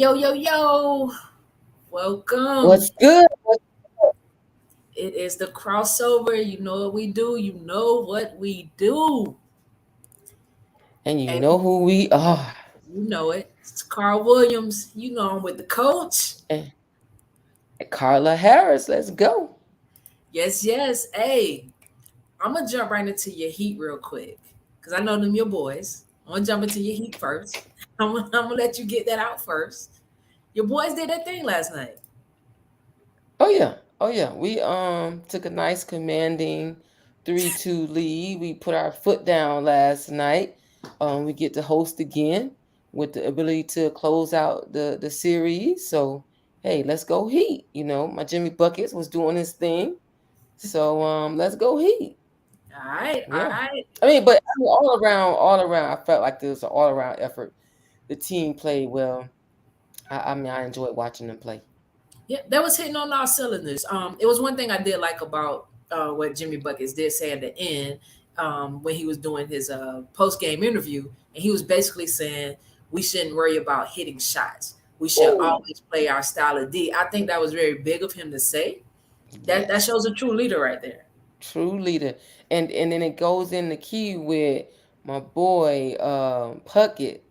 Yo, yo, yo. Welcome. What's good? It is the crossover. You know what we do. You know what we do. And you And know who we are. you know it. It's Carl Williams. You know I'm with the coach. And Carla Harris, let's go. Yes, yes. Hey, I'm going to jump right into your heat real quick because I know them your boys. I'm going to jump into your heat first. I'm going to let you get that out first. Your boys did that thing last night. Oh yeah. Oh yeah. We took a nice commanding 3-2 lead. We put our foot down last night. We get to host again with the ability to close out the series. So hey, let's go Heat. My Jimmy Buckets was doing his thing. So let's go Heat. All right, all Yeah. right. But all around, I felt like there was an all around effort. The team played well. I enjoyed watching them play. Yeah, that was hitting on all cylinders. It was one thing I did like about what Jimmy Buckets did say at the end when he was doing his post game interview, and he was basically saying we shouldn't worry about hitting shots. We should Oh, always play our style of D. I think that was very big of him to say. That yes, shows a true leader right there. true leader. And then it goes in the key with my boy Puckett.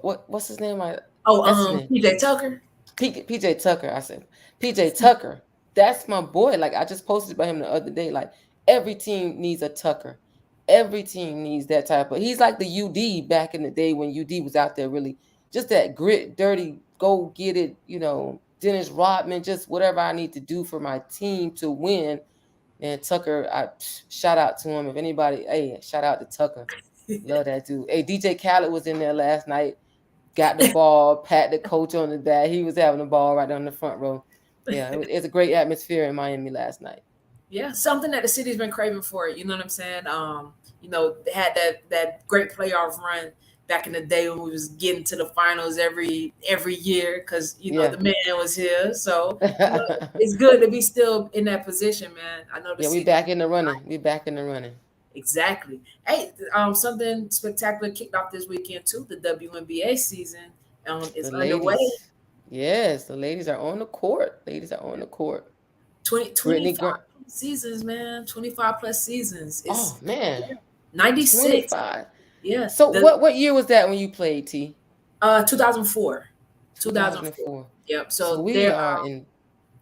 What's his name? Oh, That's his name. PJ Tucker. PJ Tucker. I said PJ Tucker. That's my boy. Like I just posted about him the other day. Like every team needs a Tucker. Every team needs that type of. He's like the UD back in the day when UD was out there really just that grit, dirty, go get it. Dennis Rodman, just whatever I need to do for my team to win. And Tucker, shout out to him. If anybody, hey, shout out to Tucker. Love that dude. Hey, DJ Khaled was in there last night. Got the ball, pat the coach on the back. He was having the ball right on the front row. Yeah, it's a great atmosphere in Miami last night. Yeah, something that the city's been craving for. You know what I'm saying? They had that great playoff run back in the day when we was getting to the finals every year because Yeah. the man was here. So it's good to be still in that position, man. I know the Yeah, we city back in the running. We back in the running. exactly. Hey, something spectacular kicked off this weekend too. The WNBA season is The underway. ladies. Yes, the ladies are on the court. Ladies are on the court. 20, Brittany 25 Grant. seasons, man. 25 plus seasons. Oh It's man, 96. 25. Yeah, So the what year was that when you played, T? 2004, 2004. 2004. Yep. So So we their are in.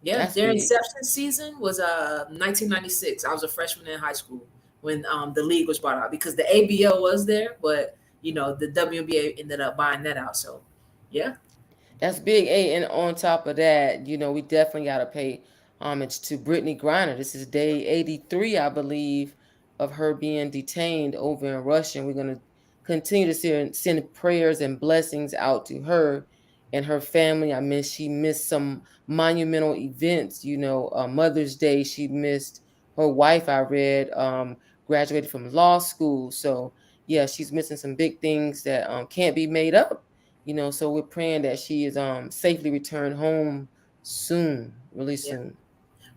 That's their big. inception season was 1996. I was a freshman in high school when the league was brought out because the ABL was there, but the WNBA ended up buying that out. So yeah, That's big. A and on top of that, we definitely gotta pay homage to Brittany Griner. This is day 83, I believe, of her being detained over in Russia. And we're gonna continue to send prayers and blessings out to her and her family. She missed some monumental events. Mother's Day. She missed her wife. I read graduated from law school. So yeah, she's missing some big things that can't be made up. So we're praying that she is safely returned home soon, really yeah. soon.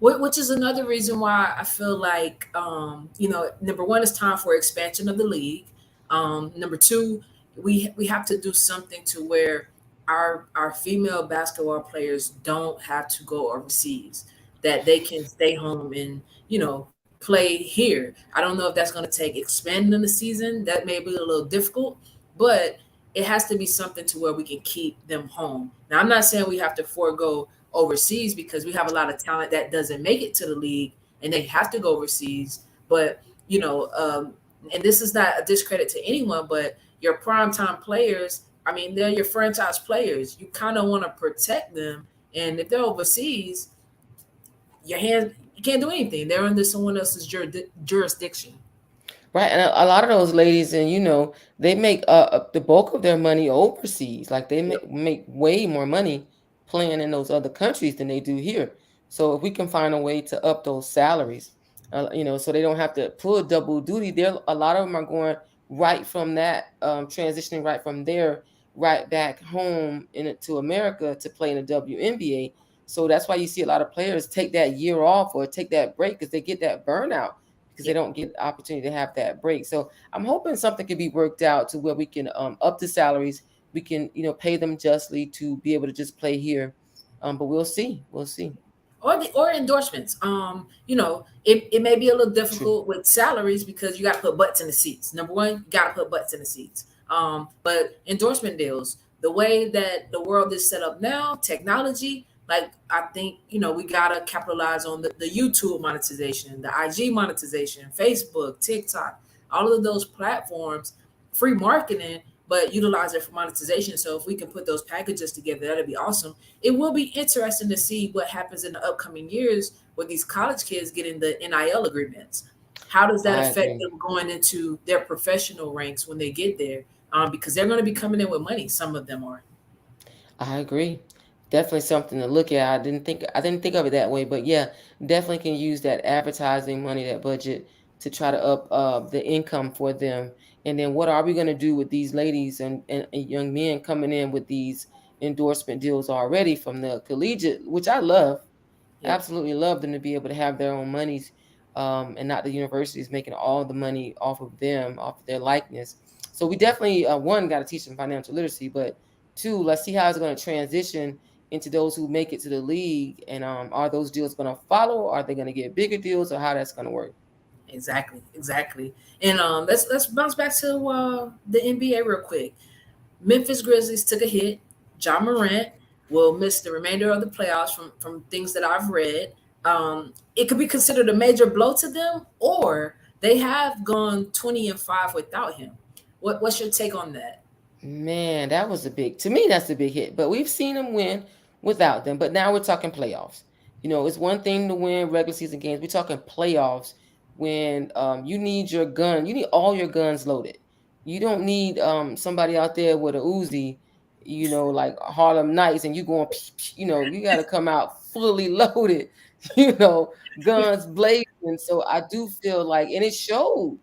Which is another reason why I feel like number one, it's time for expansion of the league. Number two, we have to do something to where our female basketball players don't have to go overseas, that they can stay home and play here. I don't know if that's going to take expanding the season. That may be a little difficult, but it has to be something to where we can keep them home. Now, I'm not saying we have to forego overseas because we have a lot of talent that doesn't make it to the league and they have to go overseas. But and this is not a discredit to anyone, but your primetime players, I mean, they're your franchise players. You kind of want to protect them, and if they're overseas, your hands you can't do anything. They're under someone else's jurisdiction. Right, and a lot of those ladies, and they make the bulk of their money overseas. Like they Yep. make way more money playing in those other countries than they do here. So if we can find a way to up those salaries, so they don't have to pull double duty. There, a lot of them are going right from that, transitioning right from there, right back home to America to play in the WNBA. So that's why you see a lot of players take that year off or take that break because they get that burnout because they Yep. don't get the opportunity to have that break. So I'm hoping something can be worked out to where we can up the salaries, we can, pay them justly to be able to just play here. But we'll see. We'll see. Or endorsements. It may be a little True. difficult with salaries because you got to put butts in the seats. Number one, you got to put butts in the seats. But endorsement deals, the way that the world is set up now, technology, like I think we gotta capitalize on the YouTube monetization, the IG monetization, Facebook, TikTok, all of those platforms, free marketing, but utilize it for monetization. So if we can put those packages together, that'd be awesome. It will be interesting to see what happens in the upcoming years with these college kids getting the NIL agreements. How does that I affect agree. them going into their professional ranks when they get there? Because they're going to be coming in with money. Some of them are. I agree. Definitely something to look at. I didn't think of it that way, but yeah, definitely can use that advertising money, that budget, to try to up the income for them. And then what are we going to do with these ladies and young men coming in with these endorsement deals already from the collegiate, which I love. Yep, Absolutely love them to be able to have their own monies, and not the universities making all the money off of them, off of their likeness. So we definitely, one, got to teach them financial literacy, but two, let's see how it's going to transition into those who make it to the league, and are those deals going to follow? Are they going to get bigger deals, or how that's going to work? exactly, exactly. And let's bounce back to the NBA real quick. Memphis Grizzlies took a hit. John Morant will miss the remainder of the playoffs from things that I've read. It could be considered a major blow to them, or they have gone 20-5 without him. What's your take on that? Man, that was a big, to me, that's a big hit. But we've seen them win without them. But now we're talking playoffs. It's one thing to win regular season games. We're talking playoffs when you need your gun, you need all your guns loaded. You don't need somebody out there with a Uzi, like Harlem Nights, and you going, you got to come out fully loaded, guns blazing. So I do feel like, and it showed.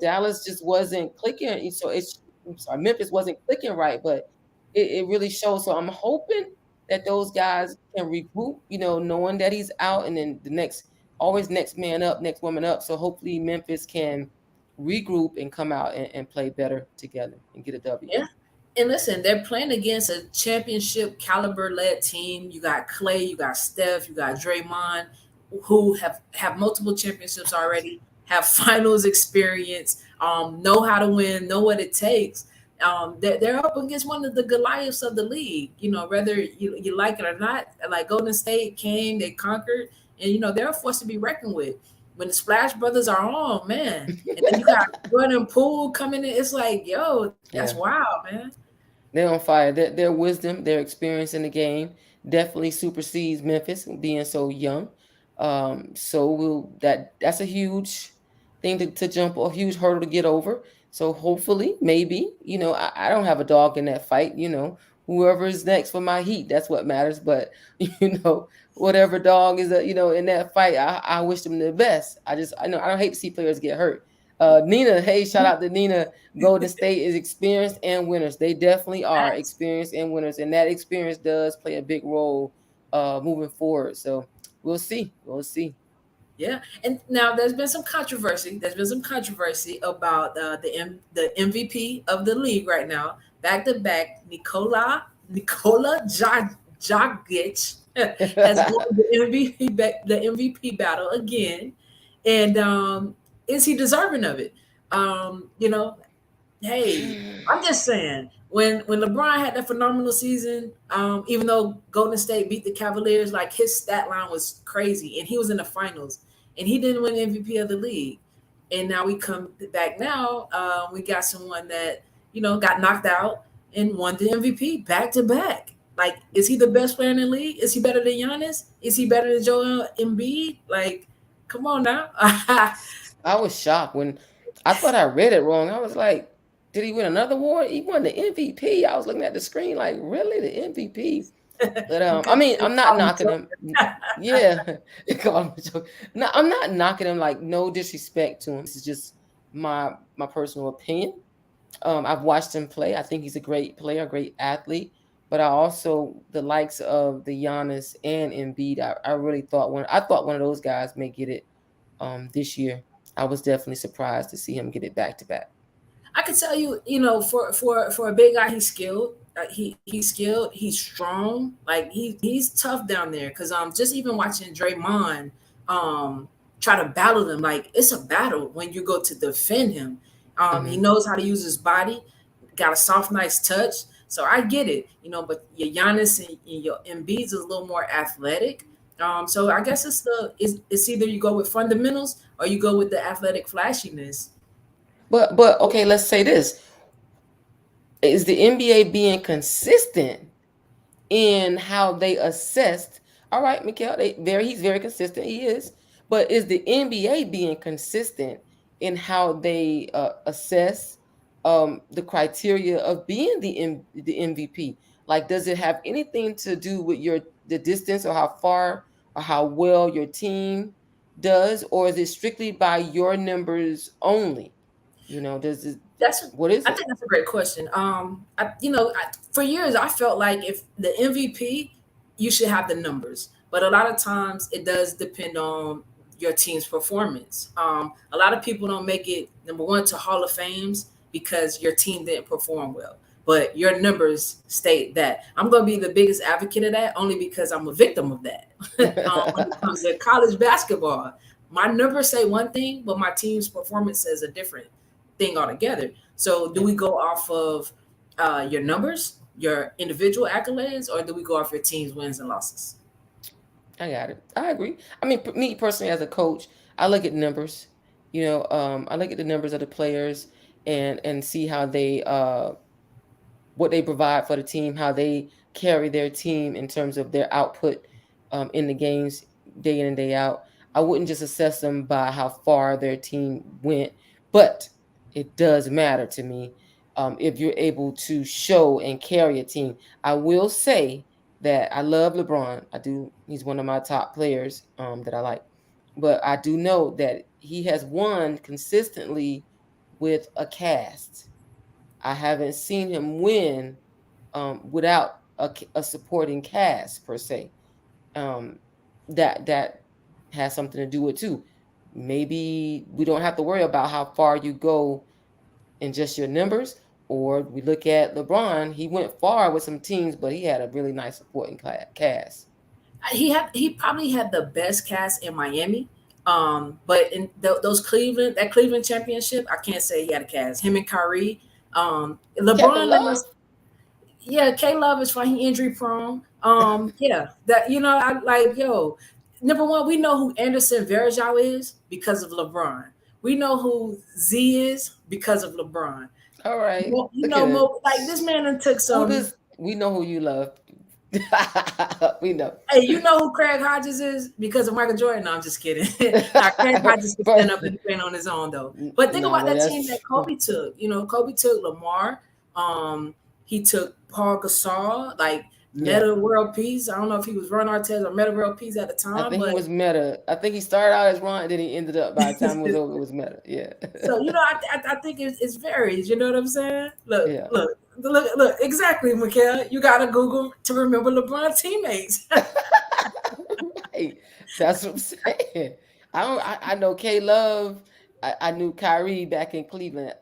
Dallas just wasn't clicking. So I'm sorry, Memphis wasn't clicking right, but it really shows. So I'm hoping that those guys can regroup, knowing that he's out, and then always next man up, next woman up. So hopefully Memphis can regroup and come out and play better together and get a W. Yeah. And listen, they're playing against a championship caliber led team. You got Clay, you got Steph, you got Draymond, who have multiple championships already, have finals experience, know how to win, know what it takes. They're up against one of the Goliaths of the league. Whether you like it or not, like Golden State came, they conquered, and they're a force to be reckoned with. When the Splash Brothers are on, man, and then you got Jordan Poole coming in, it's like, yo, that's Yeah. wild, man. They're on fire. Their wisdom, their experience in the game definitely supersedes Memphis being so young. So that's a huge thing to jump, a huge hurdle to get over. So hopefully, maybe, I don't have a dog in that fight. Whoever is next for my heat, that's what matters. But whatever dog is, in that fight, I wish them the best. I know I don't hate to see players get hurt. Nina, hey, shout out to Nina. Golden State is experienced and winners. They definitely are Facts. experienced and winners, and that experience does play a big role moving forward. So we'll see. We'll see. Yeah, and now there's been some controversy. There's been some controversy about the MVP of the league right now, back to back. Nikola Jokic has won the MVP battle again, and is he deserving of it? Hey, I'm just saying when LeBron had that phenomenal season, even though Golden State beat the Cavaliers, like his stat line was crazy, and he was in the finals, and he didn't win MVP of the league. And now we come back now, we got someone that got knocked out and won the MVP back to back. Like, is he the best player in the league? Is he better than Giannis? Is he better than Joel Embiid? Like, come on now. I was shocked when I thought I read it wrong. I was like, did he win another award? He won the MVP. I was looking at the screen like, really, the MVP? But I mean, I'm not knocking him. Yeah, they call him a joke. No, I'm not knocking him. Like, no disrespect to him. This is just my personal opinion. I've watched him play. I think he's a great player, a great athlete. But I also the likes of the Giannis and Embiid. I really thought one of those guys may get it this year. I was definitely surprised to see him get it back to back. I could tell you, for a big guy, he's skilled. He's skilled. He's strong. Like he's tough down there. Cause just even watching Draymond try to battle them, like it's a battle when you go to defend him. He Hmm. knows how to use his body. Got a soft, nice touch. So I get it, but your Giannis and your Embiid's is a little more athletic. So I guess it's either you go with fundamentals or you go with the athletic flashiness. But okay, let's say this: is the NBA being consistent in how they assessed? All right, Mikael, he's very consistent. He is, but is the NBA being consistent in how they assess the criteria of being the MVP? Like, does it have anything to do with the distance, or how far, or how well your team does, or is it strictly by your numbers only? Does it? That's What is I it? think that's a great question. For years I felt like if the MVP, you should have the numbers, but a lot of times it does depend on your team's performance. A lot of people don't make it number one to Hall of Fames because your team didn't perform well, but your numbers state that. I'm going to be the biggest advocate of that only because I'm a victim of that. When it comes to college basketball, my numbers say one thing, but my team's performance says a different thing altogether. So, do Yeah. we go off of your numbers, your individual accolades, or do we go off your team's wins and losses? I got it. I agree. I mean, me personally as a coach, I look at numbers. I look at the numbers of the players and see how they what they provide for the team, how they carry their team in terms of their output in the games day in and day out. I wouldn't just assess them by how far their team went, but it does matter to me if you're able to show and carry a team. I will say that I love LeBron. I do. He's one of my top players that I like, but I do know that he has won consistently with a cast. I haven't seen him win without a supporting cast per se. Um, that has something to do with too. Maybe we don't have to worry about how far you go in just your numbers, or we look at LeBron. He went far with some teams, but he had a really nice supporting cast. He probably had the best cast in Miami. But in those Cleveland championship, I can't say he had a cast. Him and Kyrie, Kevin LeBron Love. last. Yeah, K Love is fine. He injury prone. Yeah, that I like Number one, we know who Anderson Varejao is because of LeBron. We know who Z is because of LeBron. All right, Well, look at it. like this man done took Who some. does we know who you love? We know. Hey, you know who Craig Hodges is because of Michael Jordan? No, I'm just kidding. Now, Craig Hodges can stand up But and defend on his own though. But think no, about but that team that's that Kobe took. Kobe took Lamar. He took Paul Gasol, like yeah. Meta World Peace. I don't know if he was Ron Artest or Meta World Peace at the I time, think he but was meta. I think he started out as Ron, and then he ended up by the time it was over, it was meta. Yeah. so I think it's varies. You know what I'm saying? Yeah. Look. Exactly, Mikhail. You got to Google to remember LeBron teammates. Right. That's what I'm saying. I know K Love. I knew Kyrie back in Cleveland.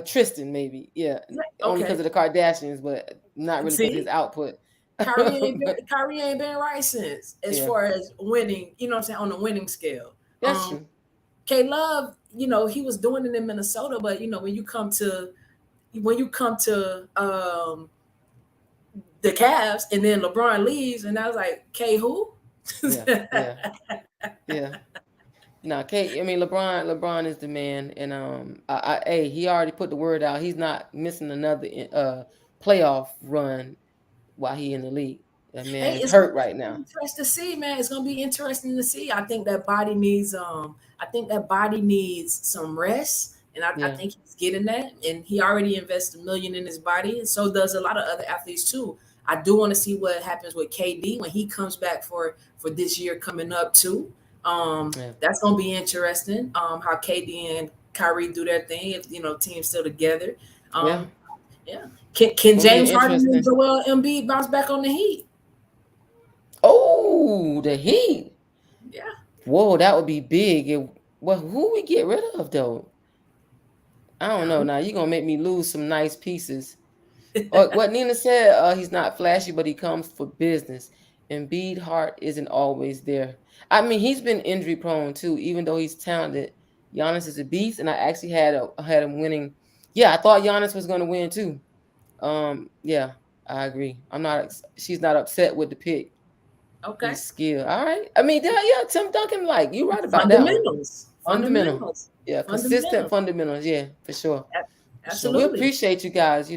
Tristan maybe. Yeah. Only because Okay. of the Kardashians, but not really because of his See, output. Kyrie But Kyrie ain't been right since as yeah, far as winning, what I'm saying, on the winning scale. that's true. K Love, he was doing it in Minnesota, but when you come to the Cavs and then LeBron leaves and I was like, K who? Yeah. Yeah. Yeah. No, K. I mean, LeBron is the man, and hey, he already put the word out. He's not missing another playoff run while he in the league. That Hey, man's it's gonna hurt be right now. interesting to see, man. It's gonna be interesting to see. I think that body needs some rest. And I Yeah. think he's getting that. And he already invested 1 million in his body. And so does a lot of other athletes too. I do want to see what happens with KD when he comes back for this year coming up too. Yeah. That's gonna be interesting. How KD and Kyrie do their thing if team's still together. Yeah. Um, yeah. Can Gonna be an James Harden and interesting. Joel Embiid bounce back on the Heat? Oh, the Heat. Yeah. Whoa, that would be big. Well, who we get rid of though? I don't know. Now you're gonna make me lose some nice pieces. Or what Nina said, he's not flashy, but he comes for business. Embiid heart isn't always there. I mean, he's been injury prone too, even though he's talented. Giannis is a beast, and I actually had him winning. Yeah, I thought Giannis was gonna win too. Yeah, I agree. She's not upset with the pick. Okay. He's skilled. All right. I mean, yeah, Tim Duncan, like you right about that one. Fundamentals. Fundamental. Fundamentals. Yeah, consistent Fundamentals. fundamentals. Yeah, for sure. So we Absolutely. appreciate you guys,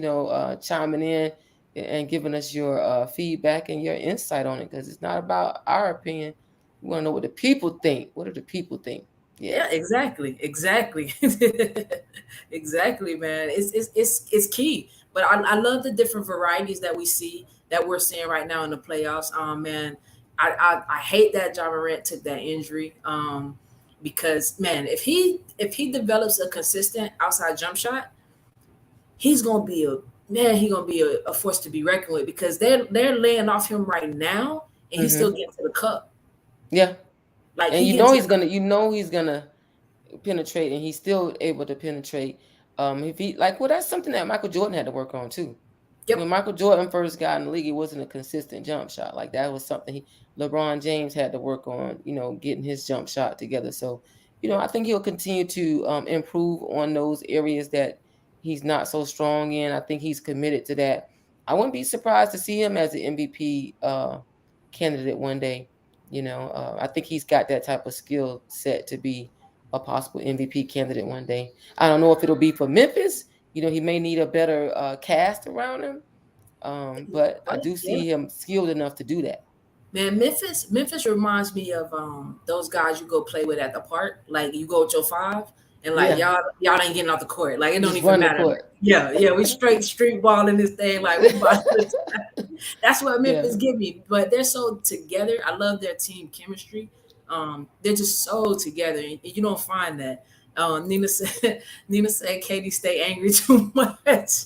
chiming in and giving us your feedback and your insight on it, because it's not about our opinion. We want to know what the people think. What do the people think? Yeah. Yeah, exactly. Exactly. Exactly, man. It's key. But I love the different varieties that we see that we're seeing right now in the playoffs. Man, I hate that John Morant took that injury. Because man, if he develops a consistent outside jump shot, he's gonna be a man. He's gonna be a force to be reckoned with because they're laying off him right now, and he's still Mm-hmm. getting to the cup. Yeah. Like And he getting to the he's gonna penetrate, and he's still able to penetrate. If he like, well, that's something that Michael Jordan had to work on too. When yep. Michael Jordan first got in the league, it wasn't a consistent jump shot. Like that was something LeBron James had to work on, getting his jump shot together. So, I think he'll continue to improve on those areas that he's not so strong in. I think he's committed to that. I wouldn't be surprised to see him as an MVP candidate one day. I think he's got that type of skill set to be a possible MVP candidate one day. I don't know if it'll be for Memphis. He may need a better cast around him. But I Right. do Yeah. see him skilled enough to do that. Man, Memphis reminds me of those guys you go play with at the park. Like you go with your five, and like Yeah, y'all ain't getting off the court. Like it don't just even run the matter. court. Yeah, yeah, we straight street ball in this thing. Like we about to, that's what Yeah. Memphis give me. But they're so together. I love their team chemistry. They're just so together, and you don't find that. Nina said Nina said Katie stay angry too much.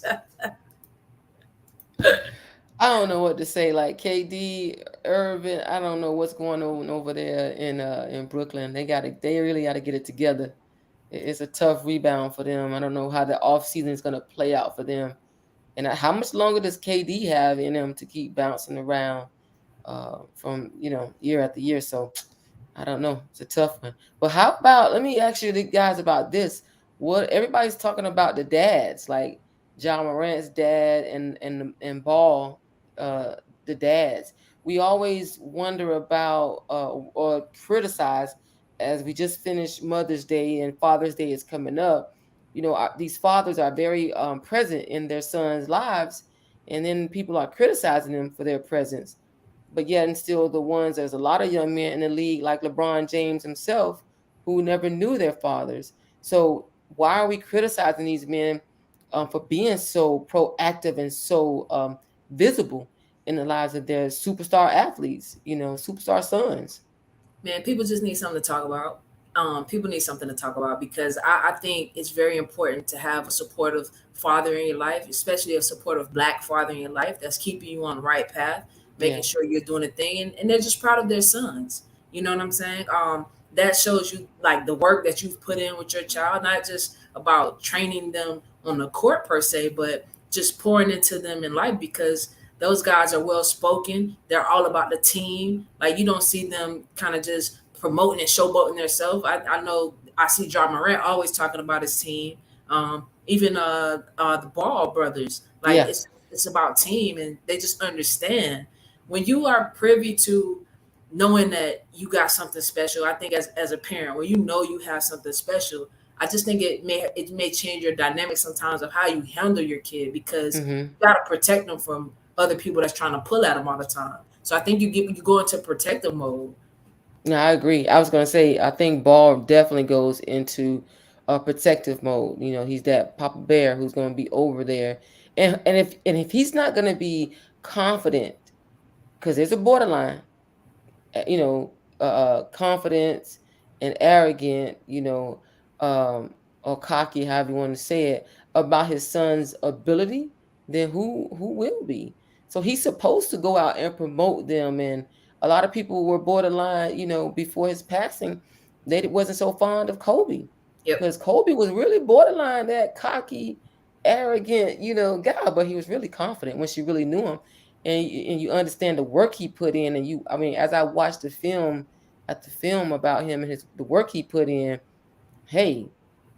I don't know what to say. Like KD, Irvin, I don't know what's going on over there in Brooklyn. They really got to get it together. It's a tough rebound for them. I don't know how the off season is going to play out for them. And how much longer does KD have in him to keep bouncing around from year after year? So I don't know. It's a tough one. But how about, let me ask you the guys about this. What everybody's talking about, the dads, like John Morant's dad and Ball, uh, the dads. We always wonder about or criticize, as we just finished Mother's Day and Father's Day is coming up. These fathers are very present in their sons' lives, and then people are criticizing them for their presence. But yet and still there's a lot of young men in the league like LeBron James himself who never knew their fathers. So why are we criticizing these men for being so proactive and so visible in the lives of their superstar athletes, superstar sons? Man, people just need something to talk about. People need something to talk about because I think it's very important to have a supportive father in your life, especially a supportive black father in your life that's keeping you on the right path, making Yeah. sure you're doing a thing, and they're just proud of their sons. You know what I'm saying? That shows you like the work that you've put in with your child, not just about training them on the court per se, but just pouring into them in life because those guys are well spoken. They're all about the team. Like you don't see them kind of just promoting and showboating themselves. I know I see John Morant always talking about his team. Even the Ball brothers. Like Yeah. it's about team, and they just understand when you are privy to knowing that you got something special. I think as a parent, when you know you have something special, I just think it may change your dynamic sometimes of how you handle your kid because Hmm. you gotta protect them from other people that's trying to pull at them all the time. So I think you go into protective mode. No, I agree. I was gonna say I think Ball definitely goes into a protective mode. He's that Papa Bear who's gonna be over there, and if he's not gonna be confident, because there's a borderline, confidence and arrogant, or cocky, however you want to say it, about his son's ability, then who will be? So he's supposed to go out and promote them. And a lot of people were borderline, before his passing, they wasn't so fond of Kobe. Yep. because Kobe was really borderline that cocky, arrogant, guy, but he was really confident when she really knew him, and you understand the work he put in, and I mean, as I watched the film about him and the work he put in, hey,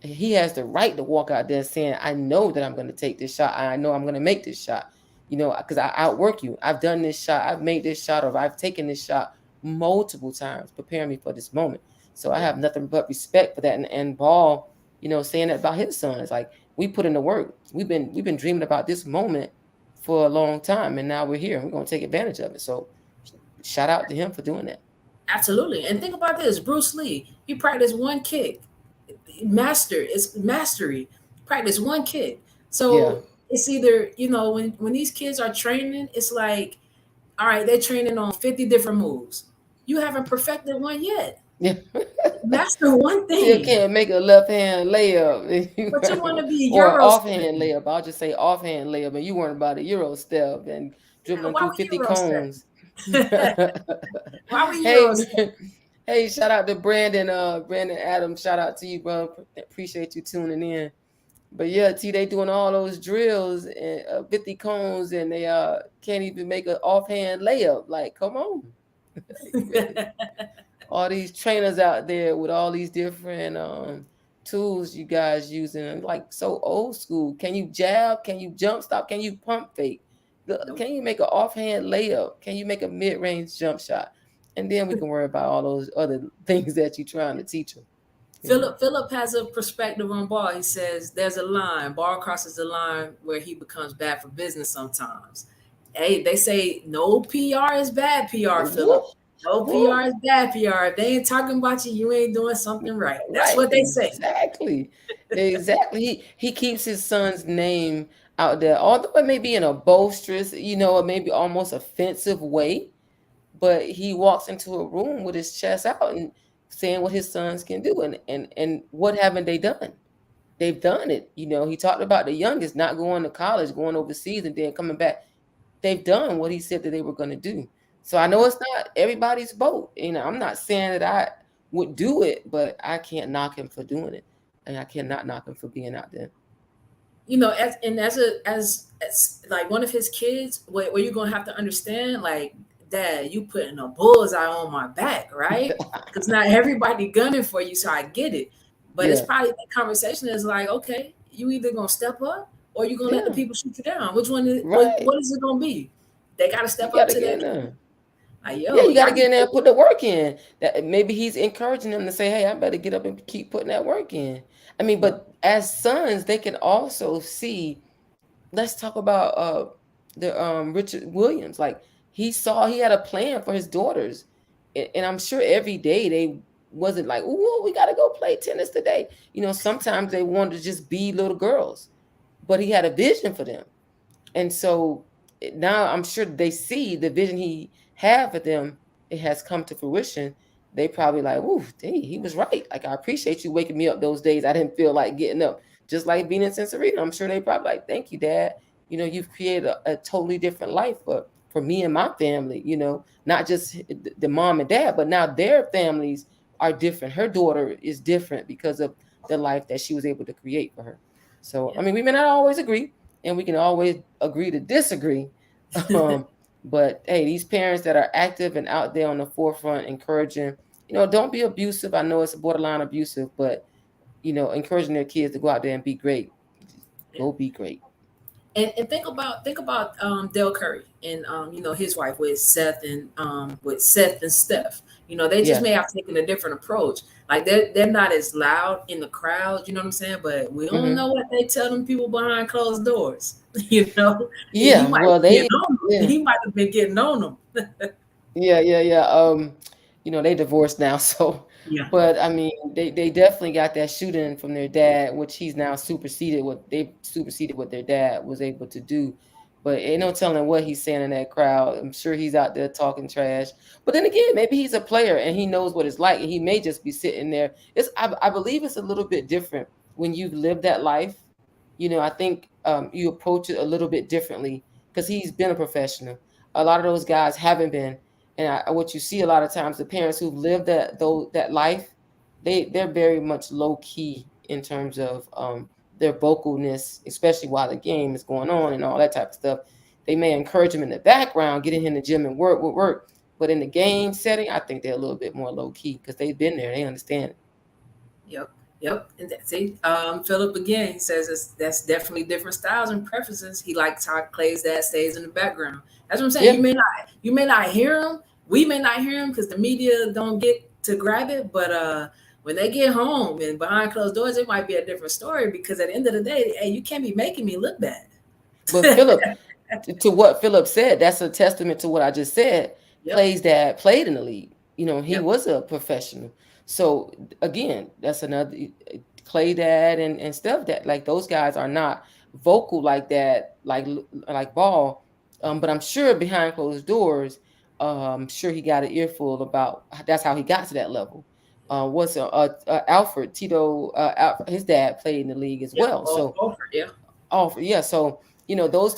he has the right to walk out there saying, I know that I'm going to take this shot. I know I'm going to make this shot, because I outwork you. I've done this shot. I've made this shot, or I've taken this shot multiple times, preparing me for this moment. So I Yeah. have nothing but respect for that. And Ball, saying that about his son. It's like, we put in the work. We've been dreaming about this moment for a long time, and now we're here. And we're going to take advantage of it. So shout out to him for doing that. Absolutely. And think about this, Bruce Lee, he practiced one kick. It's mastery. Practice one kick. Yeah. So it's either, when these kids are training, it's like, all right, they're training on 50 different moves. You haven't perfected one yet. Yeah. Master one Still thing. can't make a left hand layup But you want to be a or Euro offhand step. layup. I'll just say offhand layup, and you weren't about a Euro step and Yeah, dribbling why through we 50 Euro step? cones. Why we Hey, Euro step? hey, shout out to Brandon Adams. Shout out to you, bro. Appreciate you tuning in. But yeah, T, they doing all those drills and 50 cones, and they can't even make an offhand layup. Like, come on. Like, really? All these trainers out there with all these different tools you guys using, and like so old school. Can you jab? Can you jump stop? Can you pump fake? Nope. Can you make an offhand layup? Can you make a mid-range jump shot? And then we can worry about all those other things that you're trying to teach them. You know. Philip has a perspective on ball. He says there's a line. Ball crosses the line where he becomes bad for business sometimes. Hey, they say no PR is bad PR, Whoop, Philip. No whoop. PR is bad PR. If they ain't talking about you, you ain't doing something right. That's Right, what they say. exactly. Exactly. He keeps his son's name out there, although it may be in a boisterous, or maybe almost offensive way, but he walks into a room with his chest out and saying what his sons can do. And what haven't they done? They've done it. He talked about the youngest not going to college, going overseas, and then coming back. They've done what he said that they were going to do. So I know it's not everybody's boat. I'm not saying that I would do it, but I can't knock him for doing it, and I cannot knock him for being out there. As like one of his kids, where you're gonna have to understand, like, Dad, you putting a bullseye on my back, right? Because not everybody gunning for you, so I get it. But it's Yeah, probably the conversation is like, okay, you either gonna step up or you gonna let the yeah, people shoot you down. Which one is right. what is it gonna be? They gotta You step up got to to get that in plate. there. Like, Yeah, yo, you got to y'all get need in there and put the work in. That maybe he's encouraging them to say, "Hey, I better get up and keep putting that work in." I mean, to, but as sons, they can also see. Let's talk about the Richard Williams. Like he had a plan for his daughters, and I'm sure every day they wasn't like, "Ooh, we got to go play tennis today." Sometimes they wanted to just be little girls, but he had a vision for them. And so now I'm sure they see the vision he had for them. It has come to fruition. They probably like, "Ooh, dang, he was right. Like, I appreciate you waking me up those days I didn't feel like getting up." Just like Venus and Serena, I'm sure they probably like, "Thank you, Dad. You've created a totally different life for me and my family. Not just the mom and dad, but now their families are different. Her daughter is different because of the life that she was able to create for her." So, I yeah. mean, we may not always agree, and we can always agree to disagree. Um, but hey, these parents that are active and out there on the forefront, encouraging, don't be abusive. I know it's borderline abusive, but encouraging their kids to go out there and be great. Yeah. Go be great. And think about Del Curry and his wife with Seth and Steph. They just Yeah. may have taken a different approach. Like they're not as loud in the crowd. You know what I'm saying? But we don't Hmm. know what they tell them people behind closed doors. He Yeah. might Well, be getting they. on them. Yeah. He might have been getting on them. Yeah. They divorced now, so Yeah, but I mean they definitely got that shooting from their dad, which he's now superseded what their dad was able to do. But ain't no telling what he's saying in that crowd. I'm sure he's out there talking trash. But then again, maybe he's a player and he knows what it's like, and he may just be sitting there. I believe it's a little bit different when you've lived that life. I think you approach it a little bit differently because he's been a professional. A lot of those guys haven't been, and what you see a lot of times, the parents who've lived that life, they're very much low key in terms of their vocalness, especially while the game is going on and all that type of stuff. They may encourage them in the background, getting in the gym and work. But in the game setting, I think they're a little bit more low key because they've been there. They understand it. Yep, yep. And see, Philip again, he says that's definitely different styles and preferences. He likes how Clay's dad stays in the background. That's what I'm saying. Yeah, You may not hear him. We may not hear him because the media don't get to grab it. But when they get home and behind closed doors, it might be a different story. Because at the end of the day, hey, you can't be making me look bad. but Philip, to what Philip said, that's a testament to what I just said. Yep, Clay's dad played in the league. He yep, was a professional. So again, that's another Clay dad and Steph dad. Like those guys are not vocal like that, like Ball. But I'm sure behind closed doors, I'm sure he got an earful about that's how he got to that level. What's Alfred Tito? His dad played in the league as yep. well. So Yeah. oh yeah, so those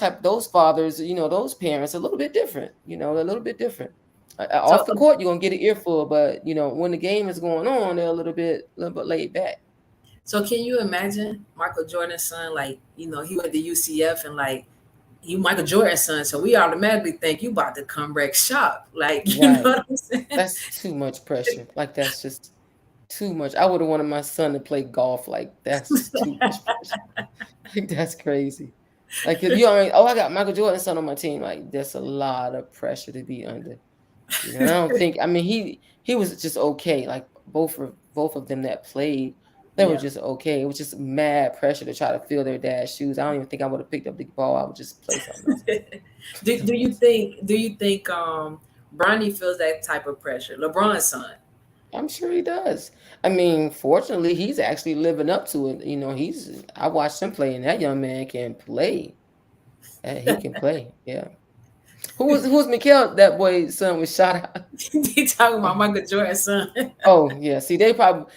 fathers, those parents, a little bit different. A little bit different. So Off the court, you're gonna get an earful, but when the game is going on, they're a little bit laid back. So can you imagine Michael Jordan's son? Like, he went to UCF and like you Michael Jordan's son, so we automatically think you about to come wreck shop. Like, you know Right. what I'm saying? That's too much pressure. Like that's just too much. I would have wanted my son to play golf. Like that's just too much pressure. Like that's crazy. Like you already, oh, I got Michael Jordan's son on my team. Like that's a lot of pressure to be under. And I don't think. I mean, he was just okay. Like both of them that played, they were Yeah. just okay. It was just mad pressure to try to fill their dad's shoes. I don't even think I would have picked up the ball. I would just play something else. do you think Bronny feels that type of pressure? LeBron's son. I'm sure he does. I mean, fortunately, he's actually living up to it. I watched him play, and that young man can play. He can play. Yeah. Who's Mikael? That boy's son was shot out. He talking about Michael Jordan's son. Oh yeah, see, they probably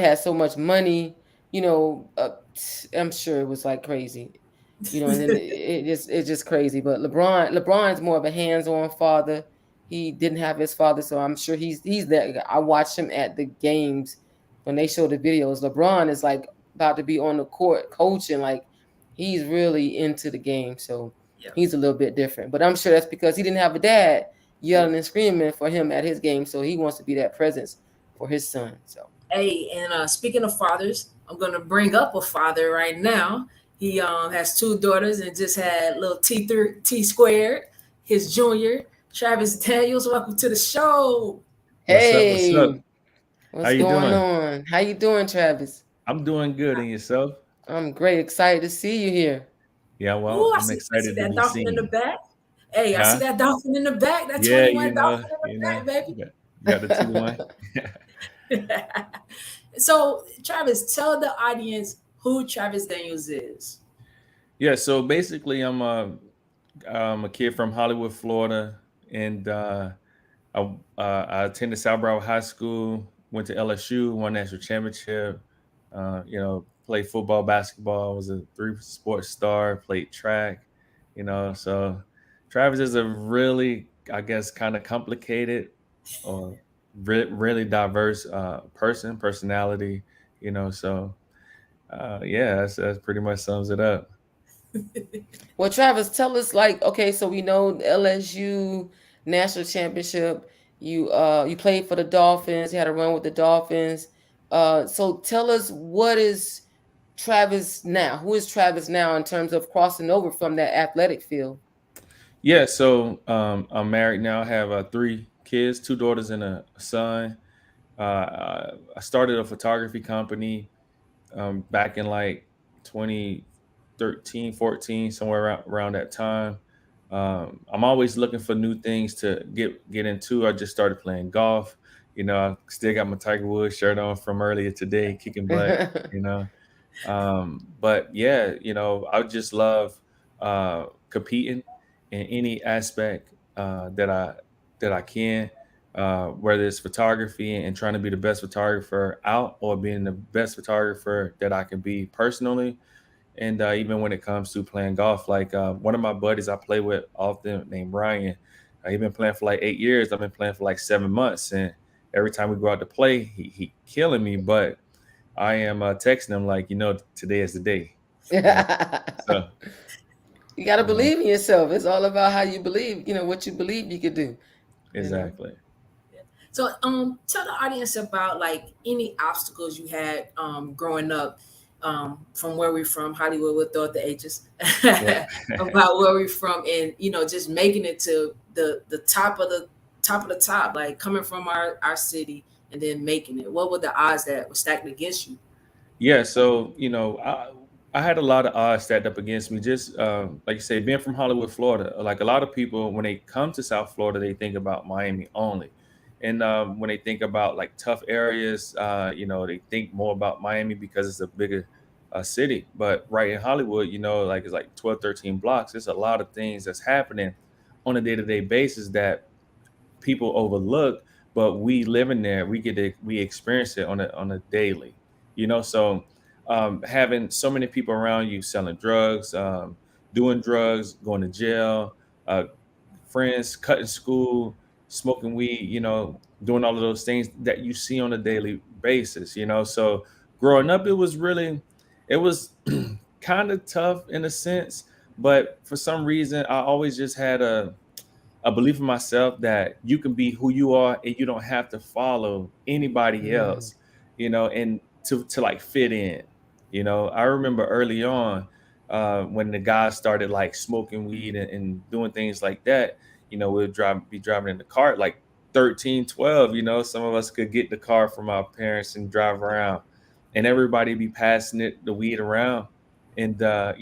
had so much money, you know. I'm sure it was like crazy, and then it's just crazy. But LeBron's more of a hands-on father. He didn't have his father, so I'm sure he's that. I watched him at the games when they show the videos. LeBron is like about to be on the court coaching, like he's really into the game, so Yeah. he's a little bit different. But I'm sure that's because he didn't have a dad Yeah. yelling and screaming for him at his game, so he wants to be that presence for his son. So Hey, and speaking of fathers, I'm gonna bring up a father right now. He has two daughters and just had little T squared, his junior, Travis Daniels. Welcome to the show. What's up? What's up? hey, How what's you going doing? on? How you doing, Travis? I'm doing good, and yourself? I'm great, excited to see you here. Yeah, well, Ooh, I I'm see excited to that be dolphin in the seen. back. Hey, I see Huh? that dolphin in the back. That Yeah, 21 dolphin in the back, got the 2-1. baby. So, Travis, tell the audience who Travis Daniels is. Yeah, so basically, I'm a kid from Hollywood, Florida, and I attended South Broward High School, went to LSU, won national championship. Played football, basketball, was a three-sport star, played track. So Travis is a really, I guess, kind of complicated or really diverse personality. Yeah, that's pretty much sums it up. Well, Travis, tell us like, okay, so we know the LSU national championship. You played for the Dolphins. You had a run with the Dolphins. So tell us what is Travis now? Who is Travis now in terms of crossing over from that athletic field? Yeah, so I'm married now. I have three kids, two daughters and a son. I started a photography company back in like 2013, 14, somewhere around that time. I'm always looking for new things to get into. I just started playing golf. I still got my Tiger Woods shirt on from earlier today, kicking butt. You know, but yeah, I just love competing in any aspect that I can, whether it's photography and trying to be the best photographer out, or being the best photographer that I can be personally. And even when it comes to playing golf, like one of my buddies I play with often named Ryan, he's been playing for like 8 years. I've been playing for like 7 months, and every time we go out to play, he killing me. But I am texting them like, today is the day. You You know, so got to you know believe in yourself. It's all about how you believe. What you believe you could do. You know. exactly. So, tell the audience about like any obstacles you had growing up, from where we're from, Hollywood, without the ages, Yeah. about where we're from, and just making it to the top of the top of the top, like coming from our city and then making it. What were the odds that were stacked against you? Yeah, so I had a lot of odds stacked up against me. Just like you say, being from Hollywood, Florida. Like a lot of people, when they come to South Florida, they think about Miami only, and when they think about like tough areas, they think more about Miami because it's a bigger city. But right in Hollywood, like it's like 12, 13 blocks. There's a lot of things that's happening on a day-to-day basis that people overlook, but we live in there, we experience it on a daily, so having so many people around you selling drugs, doing drugs, going to jail, uh, friends cutting school, smoking weed, doing all of those things that you see on a daily basis, so growing up, it was kind of tough in a sense, but for some reason I always just had a belief in myself that you can be who you are and you don't have to follow anybody Mm. else, and to like fit in. I remember early on when the guys started like smoking weed and doing things like that, be driving in the car at like 13, 12. Some of us could get the car from our parents and drive around, and everybody be passing the weed around. And I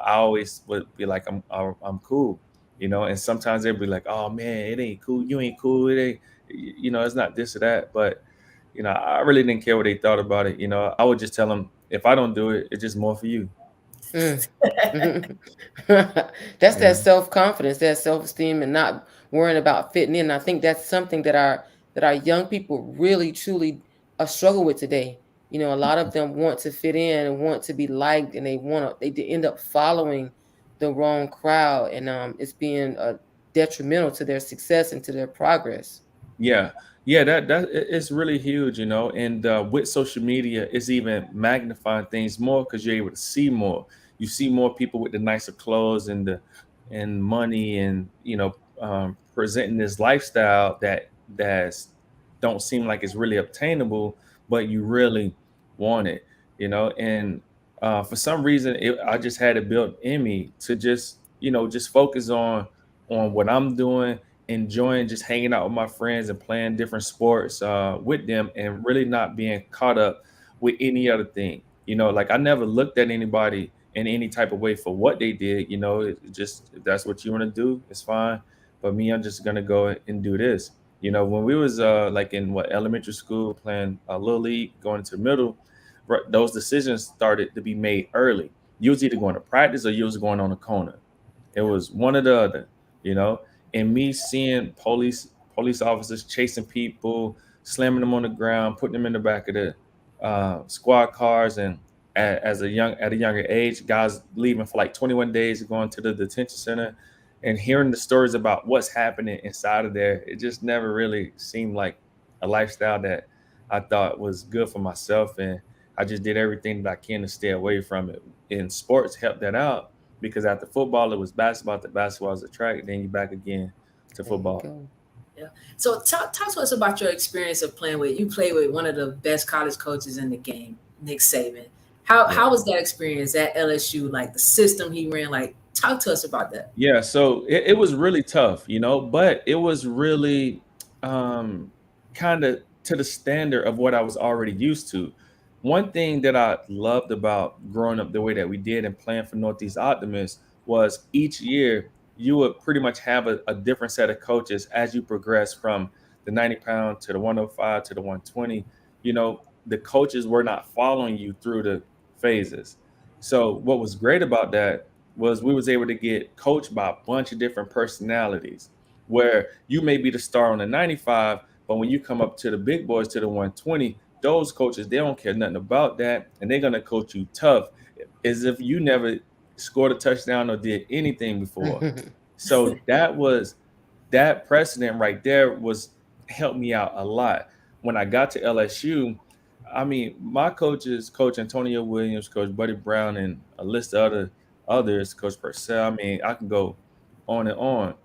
always would be like, I'm cool, and sometimes they'd be like, oh man, it ain't cool, you ain't cool, it ain't, it's not this or that. But I really didn't care what they thought about it. I would just tell them, if I don't do it, it's just more for you. Mm. That's you that know self-confidence, that self-esteem, and not worrying about fitting in. I think that's something that our young people really truly struggle with today. A lot of them want to fit in and want to be liked, and they end up following the wrong crowd, and it's being detrimental to their success and to their progress. Yeah, yeah, it's really huge, and with social media, it's even magnifying things more because you're able to see more. You see more people with the nicer clothes and money, and presenting this lifestyle that's don't seem like it's really obtainable, but you really want it, and for some reason, I just had it built in me to just focus on what I'm doing, enjoying just hanging out with my friends and playing different sports with them, and really not being caught up with any other thing. Like I never looked at anybody in any type of way for what they did. Just if that's what you want to do, it's fine. But me, I'm just gonna go and do this. When we was like in what elementary school, playing little league, going into middle, those decisions started to be made early. You was either going to practice or you was going on a corner. It was one or the other, you know. And me seeing police officers chasing people, slamming them on the ground, putting them in the back of the squad cars, and at a younger age, guys leaving for like 21 days, going to the detention center, and hearing the stories about what's happening inside of there, it just never really seemed like a lifestyle that I thought was good for myself, and I just did everything that I can to stay away from it. And sports helped that out because after football it was basketball, after basketball was the track, then you back again to There you football. go. Yeah. So talk to us about your experience of playing with. You played with one of the best college coaches in the game, Nick Saban. Yeah. How was that experience at LSU? Like the system he ran. Like talk to us about that. Yeah, so it was really tough, but it was really um, kind of to the standard of what I was already used to. One thing that I loved about growing up the way that we did and playing for Northeast Optimists was each year you would pretty much have a different set of coaches as you progress from the 90-pound to the 105 to the 120. The coaches were not following you through the phases. So what was great about that was we was able to get coached by a bunch of different personalities, where you may be the star on the 95, but when you come up to the big boys, to the 120, those coaches, they don't care nothing about that, and they're going to coach you tough as if you never scored a touchdown or did anything before. So that precedent right there was helped me out a lot. When I got to LSU, I mean, my coaches, Coach Antonio Williams, Coach Buddy Brown, and a list of others, Coach Purcell. I mean, I can go on and on.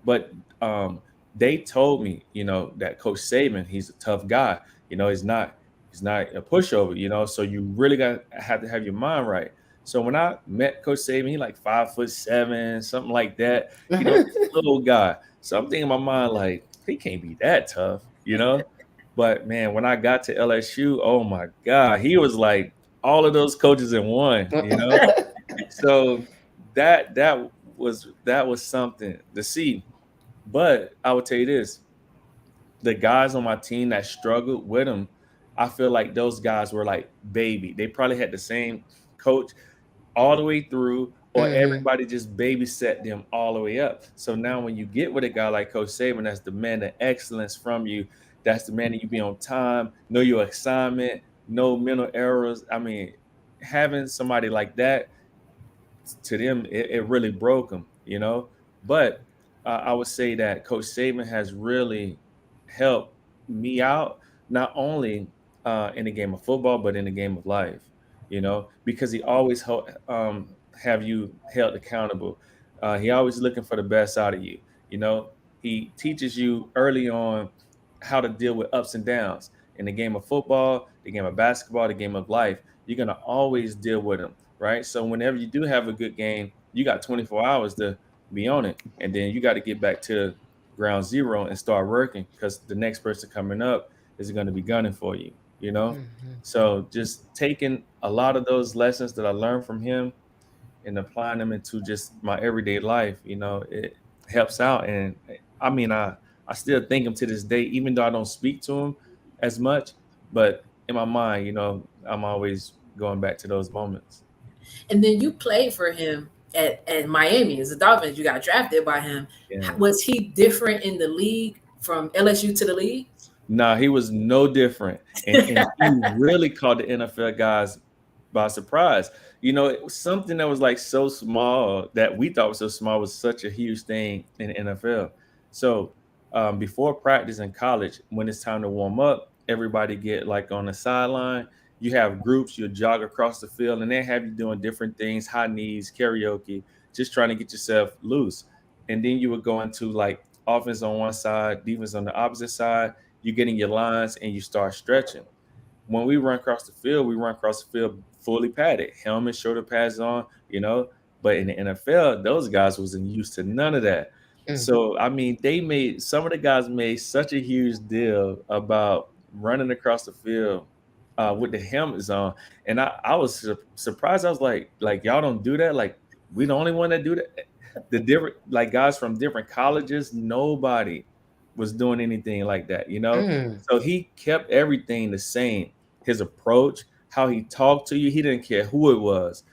But um, they told me, that Coach Saban, he's a tough guy. He's not a pushover. So you really have to have your mind right. So when I met Coach Saban, he like 5'7", something like that. This little guy. So I'm thinking in my mind like he can't be that tough. But man, when I got to LSU, oh my God, he was like all of those coaches in one. So that was something to see. But I would tell you this: the guys on my team that struggled with him, I feel like those guys were like baby. They probably had the same coach all the way through, or Hmm. everybody just babysat them all the way up. So now when you get with a guy like Coach Saban that's demanding excellence from you, that's demanding you be on time, know your assignment, no mental errors. I mean, having somebody like that, to them, it really broke them. But I would say that Coach Saban has really helped me out, not only in the game of football, but in the game of life, because he always have you held accountable. He always looking for the best out of you. You know, he teaches you early on how to deal with ups and downs in the game of football, the game of basketball, the game of life. You're gonna always deal with them, right? So whenever you do have a good game, you got 24 hours to be on it, and then you got to get back to ground zero and start working because the next person coming up is going to be gunning for you. Hmm. So just taking a lot of those lessons that I learned from him and applying them into just my everyday life, it helps out. And I mean, I still think him to this day, even though I don't speak to him as much, but in my mind, I'm always going back to those moments. And then you played for him at Miami as a Dolphins. You got drafted by him. Yeah. Was he different in the league from LSU to the league? Nah, he was no different, and he really caught the NFL guys by surprise. It was something that was like so small that we thought was so small was such a huge thing in the NFL. So before practice in college, when it's time to warm up, everybody get like on the sideline. You have groups, you jog across the field, and they have you doing different things, high knees, karaoke, just trying to get yourself loose. And then you would go into like offense on one side, defense on the opposite side. You get in your lines and you start stretching. When we run across the field, we run across the field fully padded, helmet, shoulder pads on. But in the NFL, those guys wasn't used to none of that. So I mean, some of the guys made such a huge deal about running across the field with the helmets on, and I was surprised. I was like y'all don't do that. Like we the only one that do that. The different like guys from different colleges, nobody was doing anything like that. Mm. So he kept everything the same. His approach, how he talked to you, he didn't care who it was.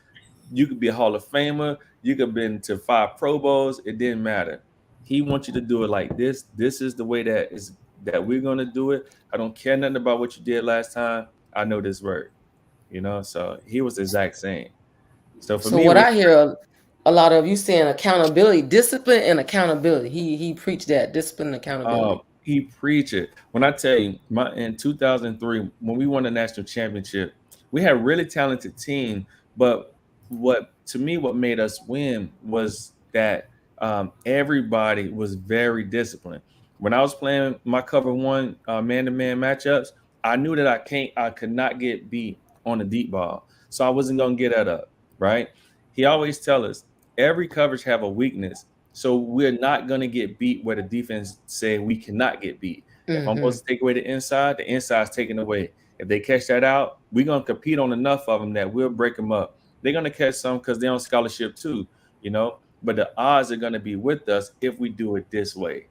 You could be a Hall of Famer, you could have been to 5 Pro Bowls, it didn't matter. He wants you to do it like this. This is the way that we're gonna do it. I don't care nothing about what you did last time. I know this work. So he was the exact same. So for So me, it what was I hear a lot of you saying accountability, discipline and accountability. He preached that discipline and accountability. He preach it. When I tell you, in 2003, when we won the national championship, we had a really talented team. But what made us win was that everybody was very disciplined. When I was playing my cover one man-to-man matchups, I knew that I could not get beat on a deep ball, so I wasn't gonna get that up. Right? He always tell us every coverage have a weakness, so we're not going to get beat where the defense say we cannot get beat. If I'm Hmm. supposed to take away the inside's taken away. If they catch that out, we're going to compete on enough of them that we'll break them up. They're going to catch some because they're on scholarship too. But the odds are going to be with us if we do it this way,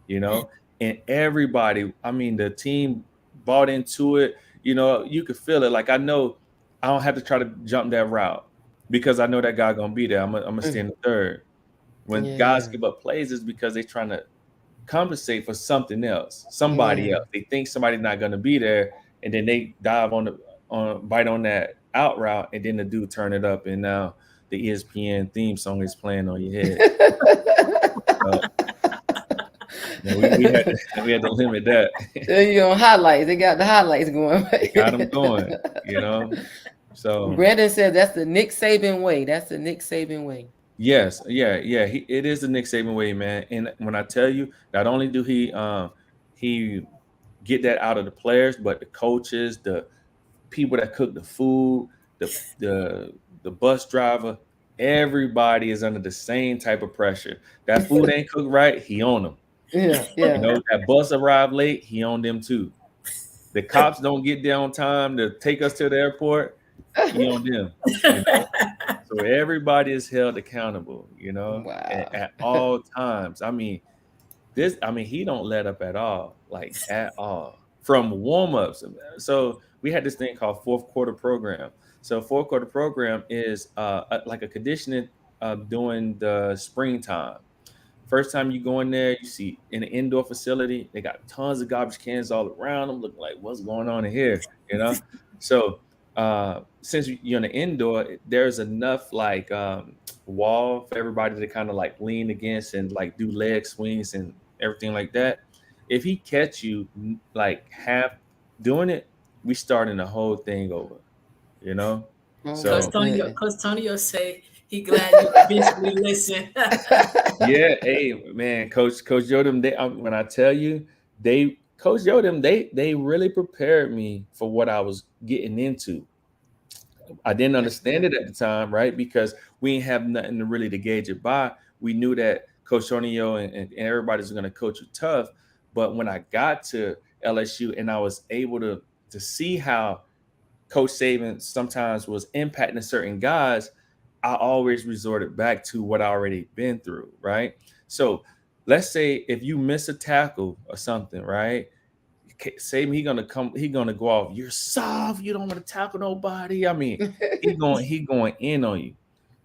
you know. And everybody, I mean, the team bought into it. You could feel it. Like I know I don't have to try to jump that route because I know that guy gonna be there. I'm gonna stand the third. When guys Yeah. give up plays, is because they're trying to compensate for something else, somebody Yeah. else. They think somebody's not going to be there, and then they dive on bite on that out route, and then the dude turn it up, and now the ESPN theme song is playing on your head. Uh, No, we had to limit that. You know, highlights. They got the highlights going. They got them going, you know. So Brandon said that's the Nick Saban way. That's the Nick Saban way. yes, yeah. It is the Nick Saban way, man. And when I tell you, not only do he get that out of the players, but the coaches, the people that cook the food, the the the bus driver, everybody is under the same type of pressure. That food ain't cooked right, he on them. Yeah, You yeah. know, that bus arrived late, he on them too. The cops don't get there on time to take us to the airport, he on them. You know, so everybody is held accountable. You know, Wow. at all times. I mean, he don't let up at all, like at all. From warm ups. So we had this thing called fourth quarter program. So fourth quarter program is like a conditioning during the springtime. First time you go in there, you see in an indoor facility, they got tons of garbage cans all around them, looking like what's going on in here, you know? So since you're in the indoor, there's enough like wall for everybody to kind of like lean against and like do leg swings and everything like that. If he catch you like half doing it, we starting the whole thing over, you know? Oh my So goodness. Cause Tonio say he glad you eventually listen. yeah, hey man, Coach Yodim, when I tell you, Coach Yodim, they really prepared me for what I was getting into. I didn't That's understand good. it at the time, right? Because we didn't have nothing to really to gauge it by. We knew that Coach Onio and everybody's going to coach you tough. But when I got to LSU and I was able to see how Coach Saban sometimes was impacting certain guys, I always resorted back to what I already been through, right? So let's say if you miss a tackle or something, right? Saban, he gonna go off. You're soft. You don't want to tackle nobody. I mean, he going in on you.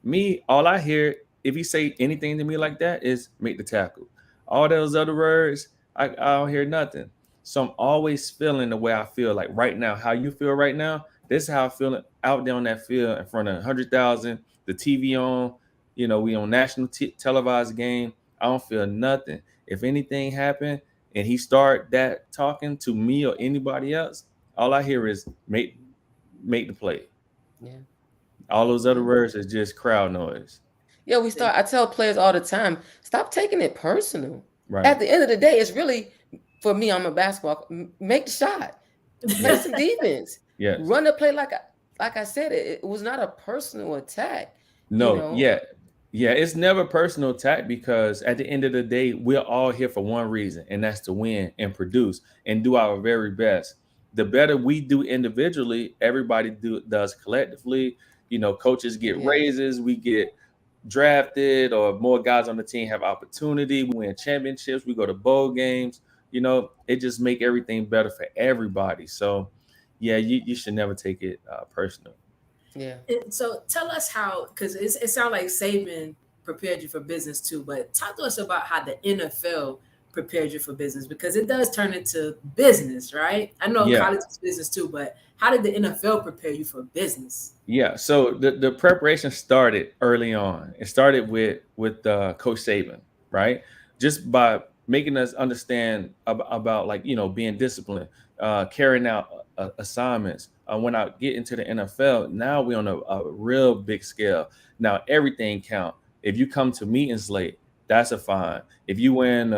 Me, all I hear if he say anything to me like that is make the tackle. All those other words, I don't hear nothing. So I'm always feeling the way I feel. Like right now, how you feel right now. This is how I feel out there on that field in front of 100,000, the TV on. You know, we on national televised game. I don't feel nothing. If anything happened and he start that talking to me or anybody else, all I hear is make the play. Yeah. All those other Yeah. words is just crowd noise. Yeah, I tell players all the time, stop taking it personal. Right. At the end of the day, it's really, for me, I'm a basketball, make the shot, play Yeah. some defense, Yes. run the play like I said, it was not a personal attack, you No. know. Yeah. Yeah. It's never personal attack because at the end of the day, we're all here for one reason, and that's to win and produce and do our very best. The better we do individually, everybody does collectively. You know, coaches get Yes. raises, we get drafted, or more guys on the team have opportunity. We win championships. We go to bowl games. You know, it just make everything better for everybody. So, yeah, you should never take it personal. Yeah. And so tell us how, because it sounds like Saban prepared you for business too, but talk to us about how the NFL prepared you for business because it does turn into business, right? I know Yeah, college is business too, but how did the NFL prepare you for business? yeah. So the preparation started early on. It started with Coach Saban, right? Just by making us understand about like being disciplined, carrying out assignments. When I get into the NFL, now we're on a real big scale. Now everything count. If you come to meetings late, that's a fine. If you wearing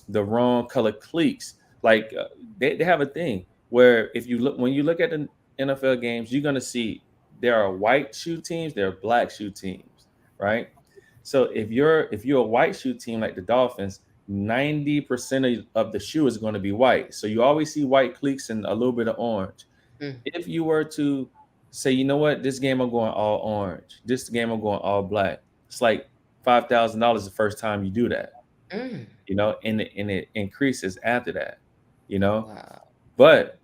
the wrong color cleats, like they have a thing where if you look when you look at the NFL games, you're gonna see there are white shoe teams, there are black shoe teams, right? So if you're a white shoe team like the Dolphins, 90% of the shoe is going to be white. So you always see white cleats and a little bit of orange. Mm, If you were to say, you know what, this game I'm going all orange, this game I'm going all black, it's like $5,000 the first time you do that, mm, and it increases after that, you know. wow. But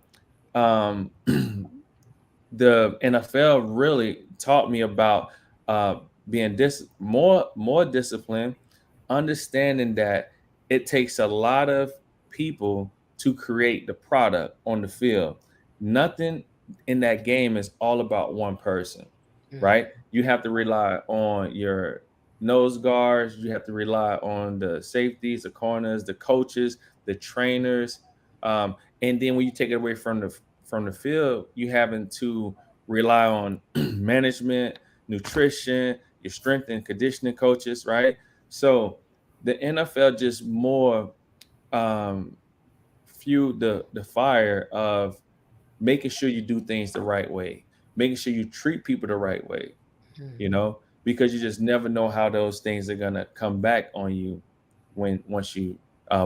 um, the NFL really taught me about uh, being more disciplined, understanding that it takes a lot of people to create the product on the field. Nothing in that game is all about one person, Mm, right? You have to rely on nose guards. You have to rely on the safeties, the corners, the coaches, the trainers, and then when you take it away from the field, you having to rely on management, nutrition, your strength and conditioning coaches, right? So the NFL just more um, fueled the fire of making sure you do things the right way, making sure you treat people the right way, you Mhm. know, because you just never know how those things are gonna come back on you when once you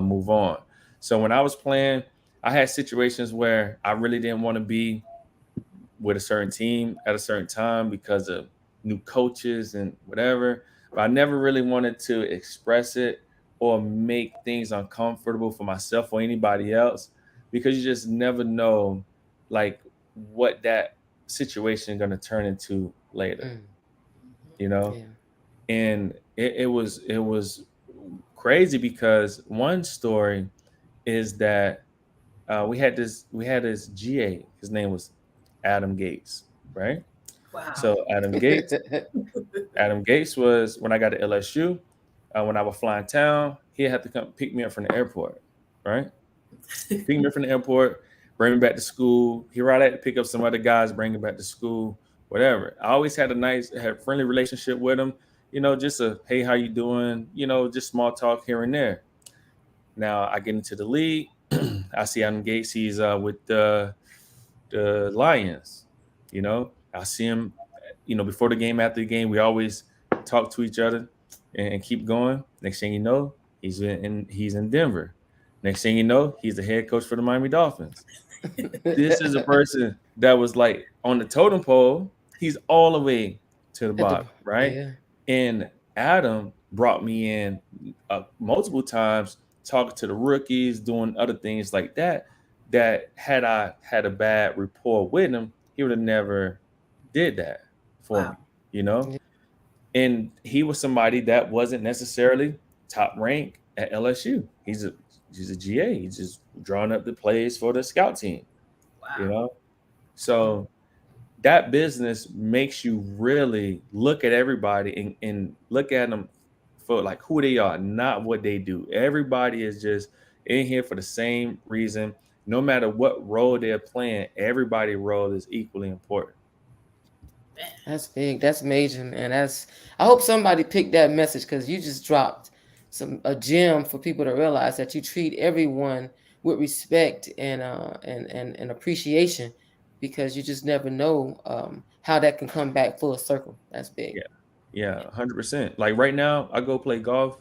move on. So when I was playing, I had situations where I really didn't want to be with a certain team at a certain time because of new coaches and whatever. But I never really wanted to express it or make things uncomfortable for myself or anybody else because you just never know like what that situation is going to turn into later, Mm. you know? Yeah. And it was crazy because one story is that we had this GA. His name was Adam Gates, right? Wow. So Adam Gates was when I got to LSU. When I was flying town, he had to come pick me up from the airport, right? Pick me up from the airport, bring me back to school. He right had to pick up some other guys, bring me back to school, whatever. I always had had a friendly relationship with him. Just a hey, how you doing? Just small talk here and there. Now I get into the league. I see Adam Gates. He's with the Lions. I see him. Before the game, after the game, we always talk to each other and keep going. Next thing you know, he's in Denver. Next thing you know, he's the head coach for the Miami Dolphins. This is a person that was like on the totem pole. He's all the way to the At the bottom, right? yeah. And Adam brought me in multiple times, talking to the rookies, doing other things like that. That had I had a bad rapport with him, he would have never did that for me, Wow. you know. Yeah. And he was somebody that wasn't necessarily top rank at LSU. He's a GA. He's just drawing up the plays for the scout team, you Wow. know. So that business makes you really look at everybody and look at them for like who they are, not what they do. Everybody is just in here for the same reason. No matter what role they're playing, everybody's role is equally important. Man. That's big. That's major, man. I hope somebody picked that message because you just dropped a gem for people to realize that you treat everyone with respect and appreciation because you just never know how that can come back full circle. That's big. Yeah, yeah, 100%. Like right now, I go play golf.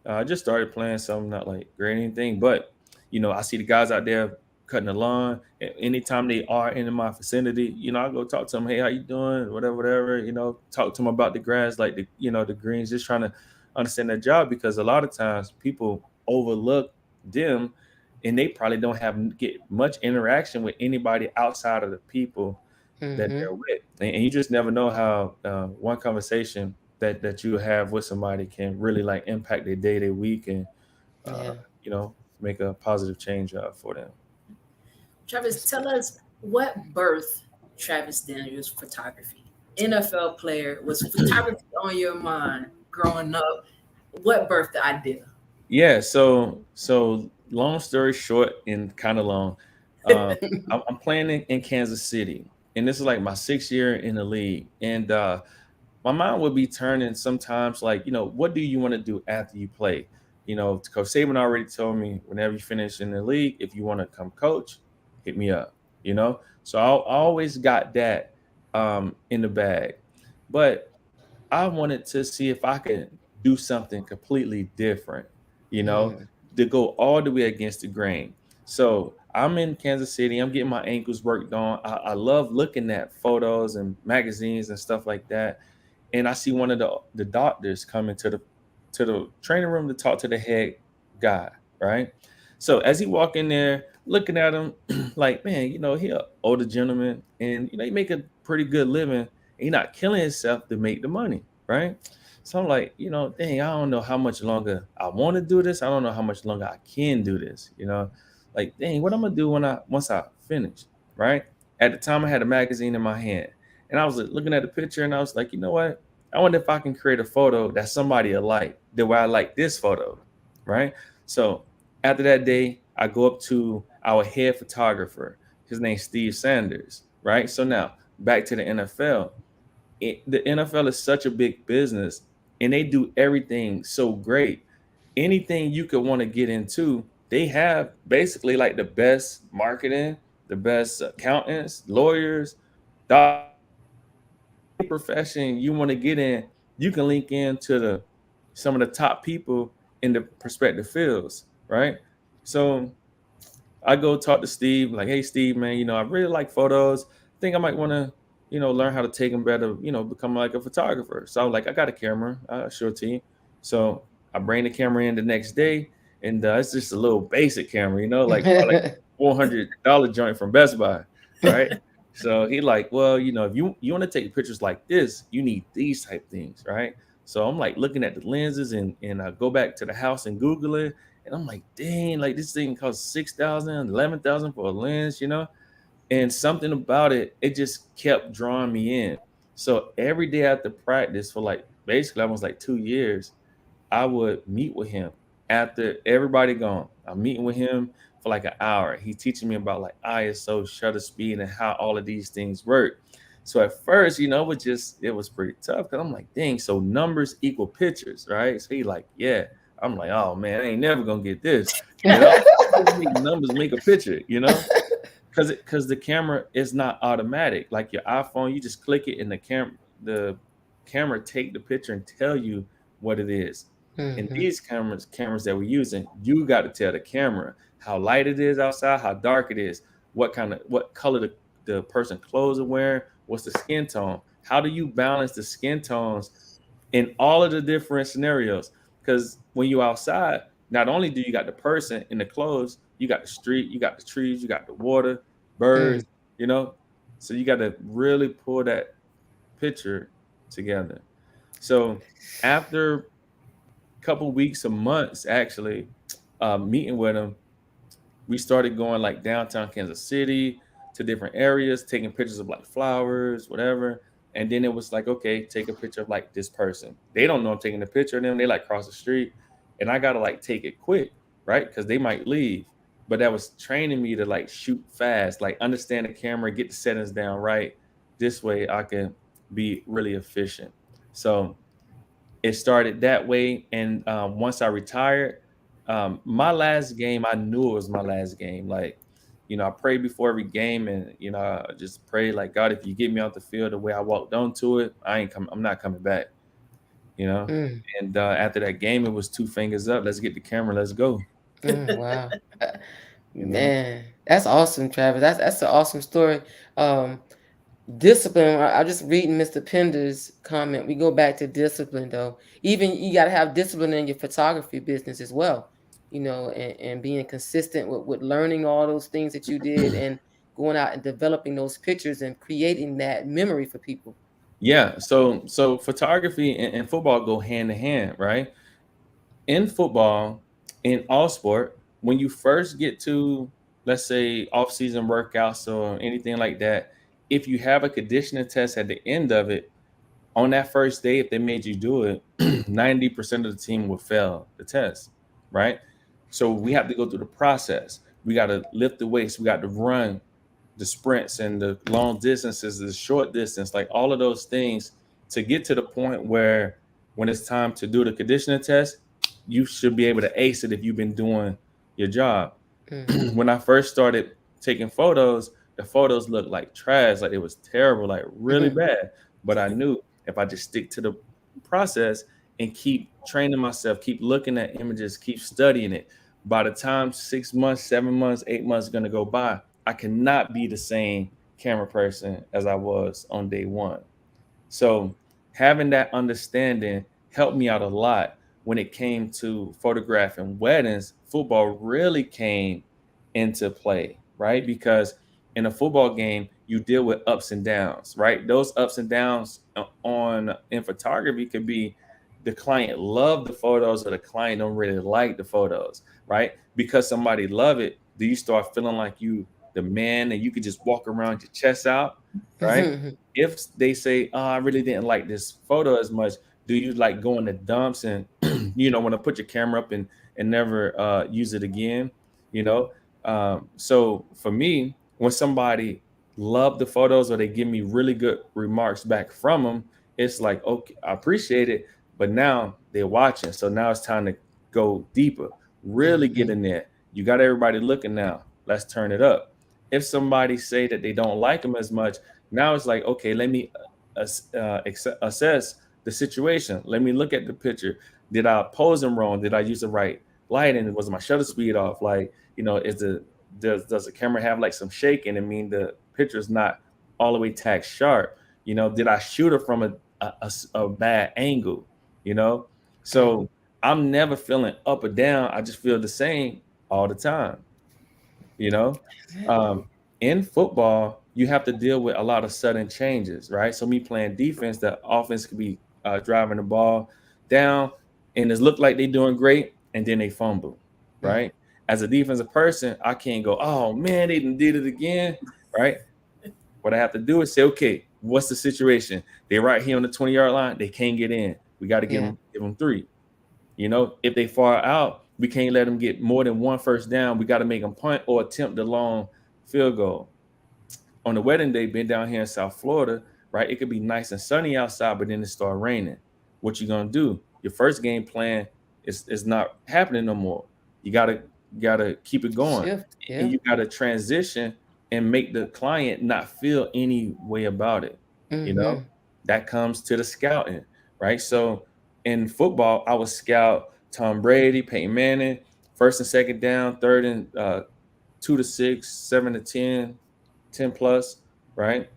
I just started playing something not like great anything, but I see the guys out there cutting the lawn. Anytime they are in my vicinity, I go talk to them. Hey, how you doing? Whatever, whatever. Talk to them about the grass, like the greens. Just trying to understand their job because a lot of times people overlook them, and they probably don't get much interaction with anybody outside of the people that Mm-hmm. they're with, and you just never know how one conversation that you have with somebody can really like impact their day, their week, and uh, Yeah. you know make a positive change for them. Travis, That's tell big. us what birth Travis Daniels photography. NFL player, was photography on your mind growing up? What birthed the idea? Yeah, so long story short and kind of long, uh, I'm playing in Kansas City, and this is like my 6th year in the league, and my mind would be turning sometimes like, what do you want to do after you play? Coach Saban already told me whenever you finish in the league, if you want to come coach, hit me up, So I always got that in the bag. But I wanted to see if I could do something completely different, you know, Mm. to go all the way against the grain. So I'm in Kansas City. I'm getting my ankles worked on. I love looking at photos and magazines and stuff like that. And I see one of the doctors coming to the training room to talk to the head guy, right? So as he walk in there, looking at him, like, man, he a older gentleman, and he make a pretty good living. And he not killing himself to make the money, right? So I'm like, dang, I don't know how much longer I want to do this. I don't know how much longer I can do this. Like, dang, what I'm gonna do once I finish, right? At the time, I had a magazine in my hand, and I was looking at the picture, and I was like, you know what? I wonder if I can create a photo that somebody will like the way I like this photo, right? So after that day, I go up to our head photographer. His name's Steve Sanders, right? So now back to the NFL. The NFL is such a big business and they do everything so great. Anything you could want to get into, they have basically like the best marketing, the best accountants, lawyers, doctors, any profession you want to get in, you can link into the some of the top people in the prospective fields, right? So I go talk to Steve, like, hey, Steve, man, I really like photos. I think I might want to, learn how to take them better, become like a photographer. So I was like, I got a camera, sure, team. So I bring the camera in the next day, and it's just a little basic camera, like probably like $400 joint from Best Buy, right? So he like, well, if you want to take pictures like this, you need these type things, right? So I'm like looking at the lenses, and I go back to the house and Google it, and I'm like, dang, like this thing costs 6,000, 11,000 for a lens. And something about it, it just kept drawing me in. So every day after practice for like basically almost like 2 years, I would meet with him after everybody gone. I'm meeting with him for like an hour. He's teaching me about like ISO, shutter speed, and how all of these things work. So at first, it was pretty tough because I'm like, dang, so numbers equal pictures, right? So he like, yeah. I'm like, oh man, I ain't never gonna get this. How does make numbers make a picture? Because the camera is not automatic. Like your iPhone, you just click it and the camera take the picture and tell you what it is. And Mhm. these cameras that we're using, you got to tell the camera how light it is outside, how dark it is, what color the person clothes are wearing, what's the skin tone. How do you balance the skin tones in all of the different scenarios? Because when you're outside, not only do you got the person in the clothes, you got the street, you got the trees, you got the water, birds, Mm. you know. So you got to really pull that picture together. So after a couple weeks or months, actually, meeting with him, we started going like downtown Kansas City to different areas, taking pictures of like flowers, whatever. And then it was like, okay, take a picture of like this person. They don't know I'm taking a picture of them. They like cross the street, and I gotta like take it quick, right? Because they might leave. But that was training me to like shoot fast, like understand the camera, get the settings down right. This way I can be really efficient. So it started that way. And once I retired, my last game, I knew it was my last game. Like, I prayed before every game, and I just prayed like, God, if you get me out the field the way I walked onto it, I'm not coming back. You know. Mm. And after that game, it was two fingers up. Let's get the camera. Let's go. Wow. Uh, You know. Man, that's awesome, Travis. That's an awesome story. Um, Discipline. I just reading Mr. Pender's comment. We go back to discipline, though. Even you got to have discipline in your photography business as well. And being consistent with learning all those things that you did and going out and developing those pictures and creating that memory for people. Yeah. So photography and football go hand in hand, right? In football, in all sport, when you first get to, let's say, off-season workouts or anything like that, if you have a conditioning test at the end of it, on that first day, if they made you do it, 90% of the team will fail the test, right? So we have to go through the process. We got to lift the weights. We got to run the sprints and the long distances, the short distance, like all of those things to get to the point where when it's time to do the conditioning test, you should be able to ace it if you've been doing your job. Mm-hmm. When I first started taking photos, the photos looked like trash, like it was terrible, like really Mm-hmm. bad. But I knew if I just stick to the process and keep training myself, keep looking at images, keep studying it, by the time 6 months, 7 months, 8 months are gonna go by, I cannot be the same camera person as I was on day one. So having that understanding helped me out a lot when it came to photographing weddings. Football really came into play, right? Because in a football game, you deal with ups and downs, right? Those ups and downs on in photography could be the client love the photos or the client don't really like the photos, right? Because somebody love it, do you start feeling like you the man and you could just walk around your chest out? right? Mhm. If they say, "Oh, I really didn't like this photo as much," do you like go in the dumps and want to put your camera up and never use it again? You know, so for me, when somebody love the photos or they give me really good remarks back from them, it's like, okay, I appreciate it, but now they're watching, so now it's time to go deeper, really get Mhm. in there. You got everybody looking now. Let's turn it up. If somebody say that they don't like them as much, now it's like, okay, let me assess the situation. Let me look at the picture. Did I pose them wrong? Did I use the right lighting? Was my shutter speed off? Like, is the does the camera have like some shaking? I mean, the picture is not all the way tack sharp. Did I shoot it from a bad angle? You know, Okay. so I'm never feeling up or down. I just feel the same all the time you know um, in football you have to deal with a lot of sudden changes, right? So me playing defense, the offense could be driving the ball down and it look like they're doing great and then they fumble, Mm. right? As a defensive person, I can't go, oh man, they done did it again, right? What I have to do is say, okay, what's the situation? They're right here on the 20-yard line, they can't get in, we got to Yeah. give them three. If they far out, we can't let them get more than one first down. We got to make them punt or attempt the long field goal. On the wedding day, been down here in South Florida, right? It could be nice and sunny outside, but then it start raining. What you gonna do? Your first game plan is not happening no more. You gotta keep it going, Shift. and Yeah. you gotta transition and make the client not feel any way about it. You know Mhm. that comes to the scouting, right? So in football, I would scout Tom Brady, Peyton Manning, first and second down, third and 2 to 6, 7 to 10, 10 plus, right?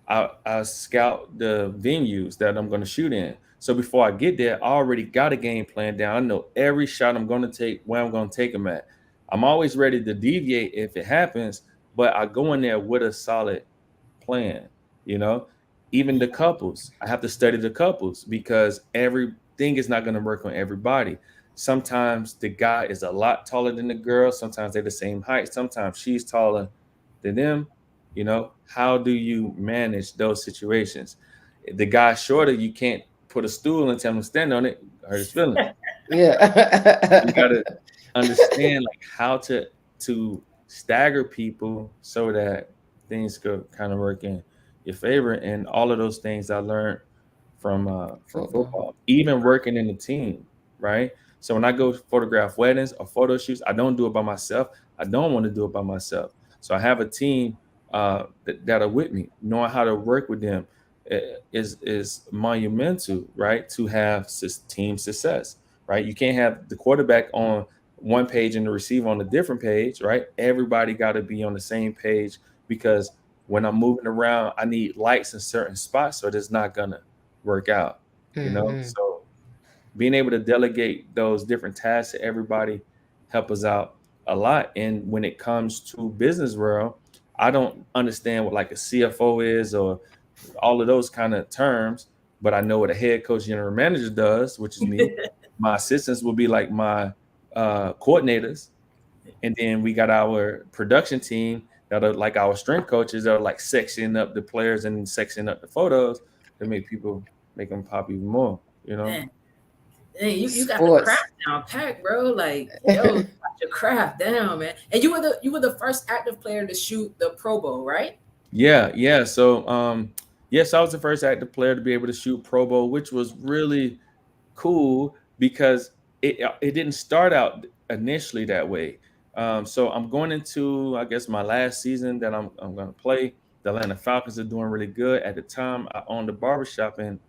I scout the venues that I'm going to shoot in. So before I get there, I already got a game plan down. I know every shot I'm going to take, where I'm going to take them at. I'm always ready to deviate if it happens, but I go in there with a solid plan, you know? Even the couples, I have to study the couples because everything is not going to work on everybody. Sometimes the guy is a lot taller than the girl, sometimes they're the same height, sometimes she's taller than them. How do you manage those situations? If the guy's shorter, you can't put a stool and tell him to stand on it, hurt his feelings. You Yeah. gotta understand like how to stagger people so that things could kind of work in your favor. And all of those things I learned from Football. football, even working in the team, right? So when I go photograph weddings or photo shoots, I don't do it by myself. I don't want to do it by myself. So I have a team that are with me, knowing how to work with them is monumental, right? To have team success, right? You can't have the quarterback on one page and the receiver on a different page, right? Everybody got to be on the same page because when I'm moving around, I need lights in certain spots, so it's not gonna work out. Mhm. So being able to delegate those different tasks to everybody help us out a lot. And when it comes to business world, I don't understand what like a CFO is or all of those kind of terms, but I know what a head coach general manager does, which is me. My assistants will be like my coordinators, and then we got our production team that are like our strength coaches that are like sectioning up the players and sectioning up the photos to make them pop even more. You know. Man, hey, you got the Sports. craft down pack, bro. Like, yo, you got your craft down, man. And you were the first active player to shoot the Pro Bowl, right? Yeah, yeah. So, yes, I was the first active player to be able to shoot Pro Bowl, which was really cool because it didn't start out initially that way. So I'm going into, I guess, my last season that I'm going to play. The Atlanta Falcons are doing really good. At the time, I owned a barbershop in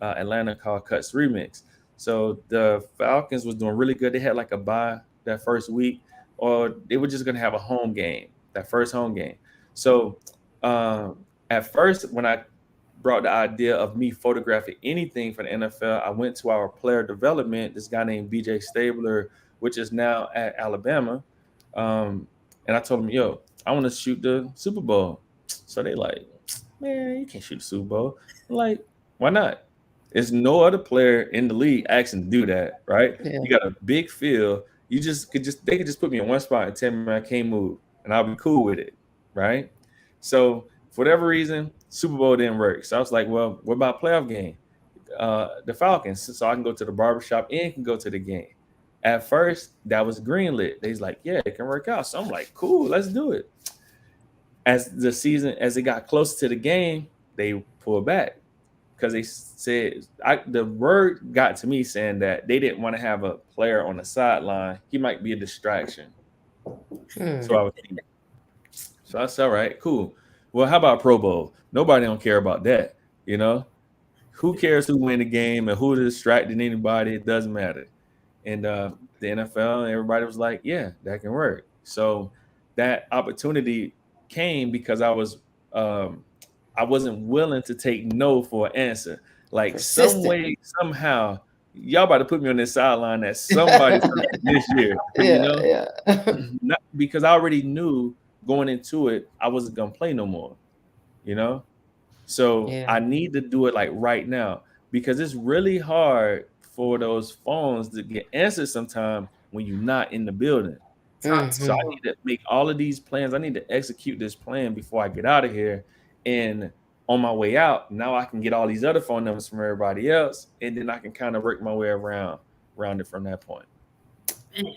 Atlanta called Cuts Remix. So the Falcons was doing really good. They had like a bye that first week, or they were just going to have a home game, that first home game. So um, at first, when I brought the idea of me photographing anything for the NFL, I went to our player development, this guy named BJ Stabler, which is now at Alabama. Um, and I told him, yo, I want to shoot the Super Bowl. So they like, man, you can't shoot the Super Bowl. I'm like, why not? There's no other player in the league asking to do that, right? Yeah. You got a big field. You just could just they could just put me in one spot and tell me I can't move, and I'll be cool with it, right? So for whatever reason, Super Bowl didn't work. So I was like, well, what about playoff game? The Falcons, so I can go to the barbershop and can go to the game. At first, that was greenlit. They's like, yeah, it can work out. So I'm like, cool, let's do it. As it got closer to the game, they pulled back because they said the word got to me saying that they didn't want to have a player on the sideline. He might be a distraction. So Mm. I was so I said, all right, cool. Well, how about Pro Bowl? Nobody don't care about that. You know, who cares who win the game and who distracted anybody? It doesn't matter. And the NFL, everybody was like, yeah, that can work. So that opportunity came because um, I wasn't willing to take no for an answer. Like some Persistent. way, somehow, y'all about to put me on this sideline at somebody's something this year, you Yeah, know? yeah. Not, because I already knew going into it, I wasn't gonna play no more, you know? So Yeah. I need to do it like right now because it's really hard for those phones to get answered sometime when you're not in the building. Talk to So I Hmm. me. need to make all of these plans. I need to execute this plan before I get out of here. And on my way out, now I can get all these other phone numbers from everybody else, and then I can kind of work my way around it from that point. Man,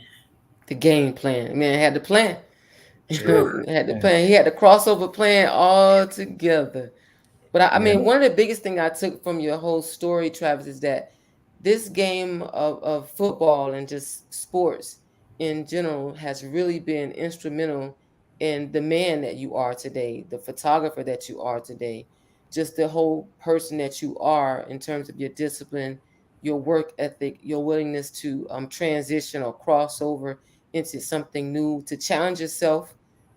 The game plan. Man had the plan. Yeah, Had the man. plan. He had the crossover plan all together. But I Yeah, mean, one of the biggest thing I took from your whole story, Travis, is that this game of football and just sports in general has really been instrumental in the man that you are today, the photographer that you are today, just the whole person that you are in terms of your discipline, your work ethic, your willingness to transition or cross over into something new, to challenge yourself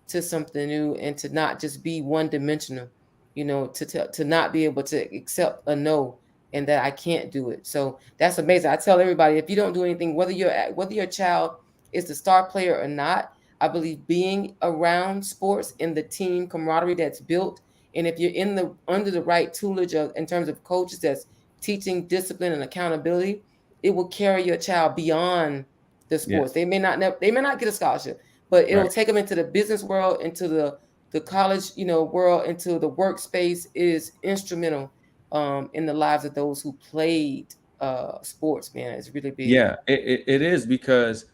to something new, and to not just be one dimensional, to not be able to accept a no and that I can't do it. So that's amazing. I tell everybody, if you don't do anything, whether your child is the star player or not, I believe being around sports and the team camaraderie that's built, and if you're in the under the right tutelage of in terms of coaches that's teaching discipline and accountability, it will carry your child beyond the sports. yes, They may not get a scholarship, but it'll right. take them into the business world, into the college, world, into the workspace. Is instrumental in the lives of those who played sports. Man, it's really big. Yeah, it is because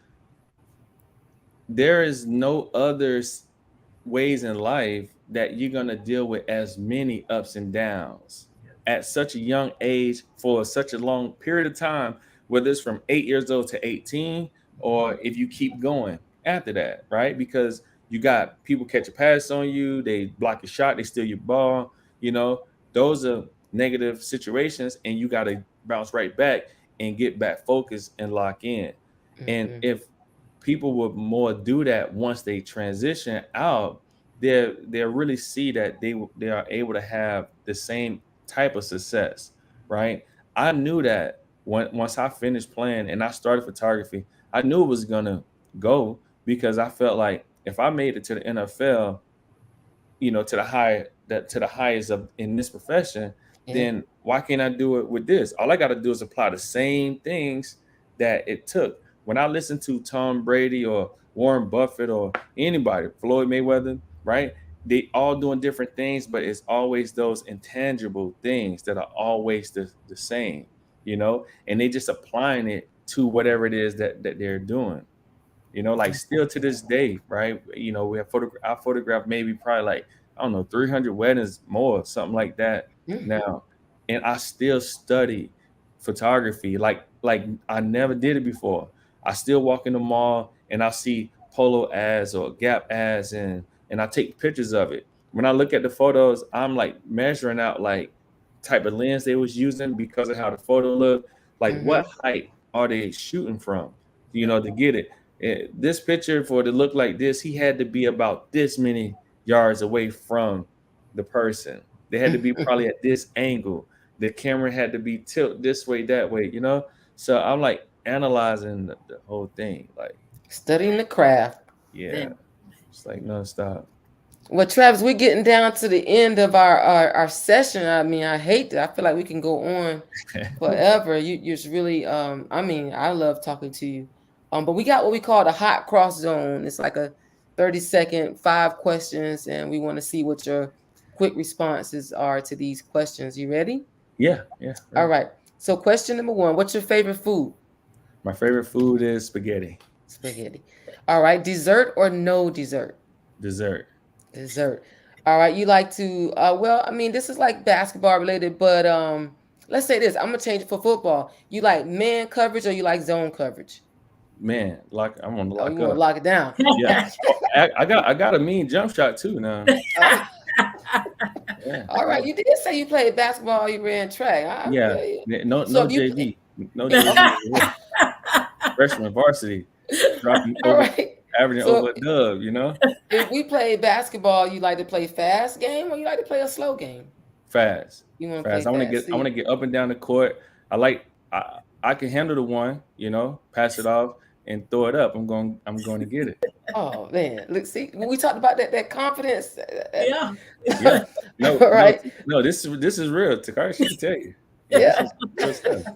there is no other ways in life that you're going to deal with as many ups and downs at such a young age for such a long period of time, whether it's from 8 years old to 18, or if you keep going after that, right? Because you got people catch a pass on you, they block your shot, they steal your ball, you know, those are negative situations, and you got to bounce right back and get back focused and lock in. And Hmm. if people would more do that once they transition out, they'll really see that they are able to have the same type of success, right? I knew that once I finished playing and I started photography, I knew it was gonna go because I felt like if I made it to the NFL, to the highest of in this profession, Yeah. then why can't I do it with this? All I got to do is apply the same things that it took. When I listen to Tom Brady or Warren Buffett or anybody, Floyd Mayweather, right? They all doing different things, but it's always those intangible things that are always the same, and they just applying it to whatever it is that they're doing. Like still to this day, right? I photographed maybe probably like, I don't know, 300 weddings more, something like that Mm. now. And I still study photography like I never did it before. I still walk in the mall and I see Polo ads or Gap ads, and I take pictures of it. When I look at the photos, I'm like measuring out like type of lens they was using because of how the photo looked. Like what Hmm. height are they shooting from, to get it. This picture for it to look like this, he had to be about this many yards away from the person. They had to be probably at this angle. The camera had to be tilt this way, that way. So I'm like analyzing the whole thing. Like, Studying the craft. yeah, then it's like nonstop. Well, Travis, we're getting down to the end of our session. I mean, I hate that. I feel like we can go on forever. You're just really I mean, I love talking to you. But we got what we call the hot cross zone. It's like a 30-second 5 questions, and we want to see what your quick responses are to these questions. You ready? Yeah, yeah, All ready. right. So question number one, what's your favorite food? My favorite food is spaghetti. Spaghetti. All right. Dessert or no dessert? Dessert. Dessert. All right. You like to well, I mean, this is like basketball related, but let's say this. I'm gonna change it for football. You like man coverage or you like zone coverage? Man, I'm gonna Oh, lock you want to up. lock it down. Yeah. Oh, I got a mean jump shot too now. Uh, Yeah, all right. yeah. You did say you played basketball, you ran track. I Yeah. feel you. No, So no if you play, JV. No okay. JV over here. Freshman varsity. Dropping All over right. averaging over So a dub, you know? if we play basketball, you like to play fast game or you like to play a slow game? Fast. You want to play Fast. I want to fast. get I want See, to get up and down the court. I like I can handle the one, pass it off and throw it up. I'm going to get it. oh man, look, see, when we talked about that confidence. Yeah. Yeah. No, All no, right. no, this is real. Takara, she can tell you. Yeah, this Yeah. is real stuff.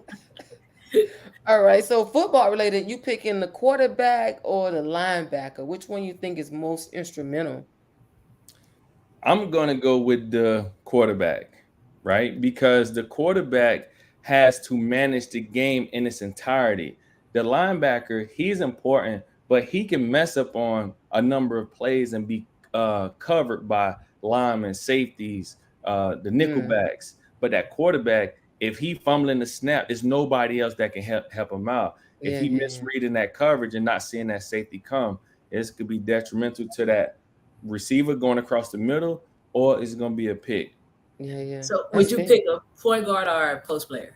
All right. So football related, you picking the quarterback or the linebacker? Which one you think is most instrumental? I'm going to go with the quarterback, right? Because the quarterback has to manage the game in its entirety. The linebacker, he's important, but he can mess up on a number of plays and be covered by linemen, safeties, the Mm, nickelbacks. But that quarterback, if he fumbling the snap, there's nobody else that can help him out. If yeah, he yeah, yeah, misreading that coverage and not seeing that safety come, it could be detrimental to that receiver going across the middle, or is it going to be a pick? yeah, yeah. So would That's you fair. pick a point guard or a post player?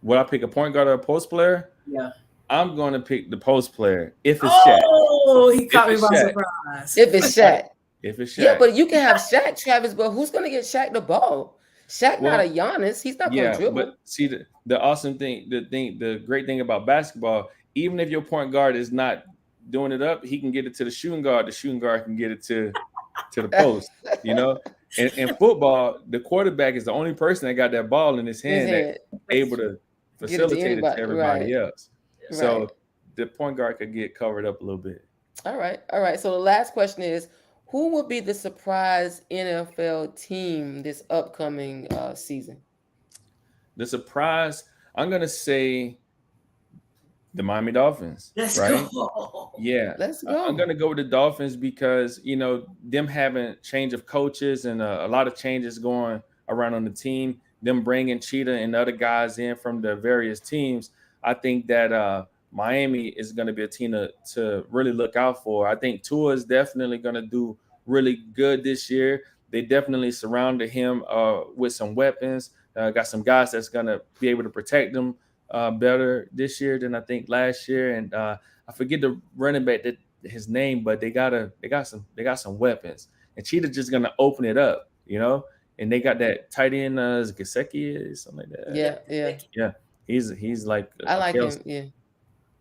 Would I pick a point guard or a post player? Yeah. I'm going to pick the post player if it's Shaq. Oh, he If caught me it's by Shaq, surprise. If it's right? Shaq, If it's yeah, Shaq. but you can have Shaq, Travis. But who's gonna get Shaq the ball? Shaq not a Well, Giannis. He's not gonna yeah, but dribble. see the awesome thing, the great thing about basketball, even if your point guard is not doing it up, he can get it to the shooting guard. The shooting guard can get it to the post. You know, in football, the quarterback is the only person that got that ball in his In his hand that head, able to get it to facilitate it to anybody. Right, everybody else. right. So the point guard could get covered up a little bit. All right, all right. So the last question is, who will be the surprise NFL team this upcoming season? The surprise, I'm gonna say the Miami Dolphins, Let's right? go. Yeah, Let's I'm go. gonna go with the Dolphins because them having change of coaches and a lot of changes going around on the team. Them bringing Cheetah and other guys in from the various teams. I think that Miami is going to be a team to really look out for. I think Tua is definitely going to do really good this year. They definitely surrounded him with some weapons. Got some guys that's going to be able to protect them better this year than I think last year. And I forget the running back that his name, but they got some weapons. And Cheetah just gonna open it up, And they got that tight end Gasecki, something like that. Yeah, Yep. yeah. Yeah, he's like I a like him. Kelsey, Yeah,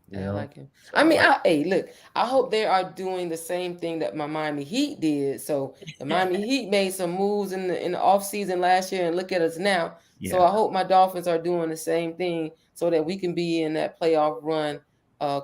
you I know. like him. So I I mean, like. hey, look. I hope they are doing the same thing that my Miami Heat did. So the Miami Heat made some moves in the off season last year, and look at us now. So Yeah, I hope my Dolphins are doing the same thing so that we can be in that playoff run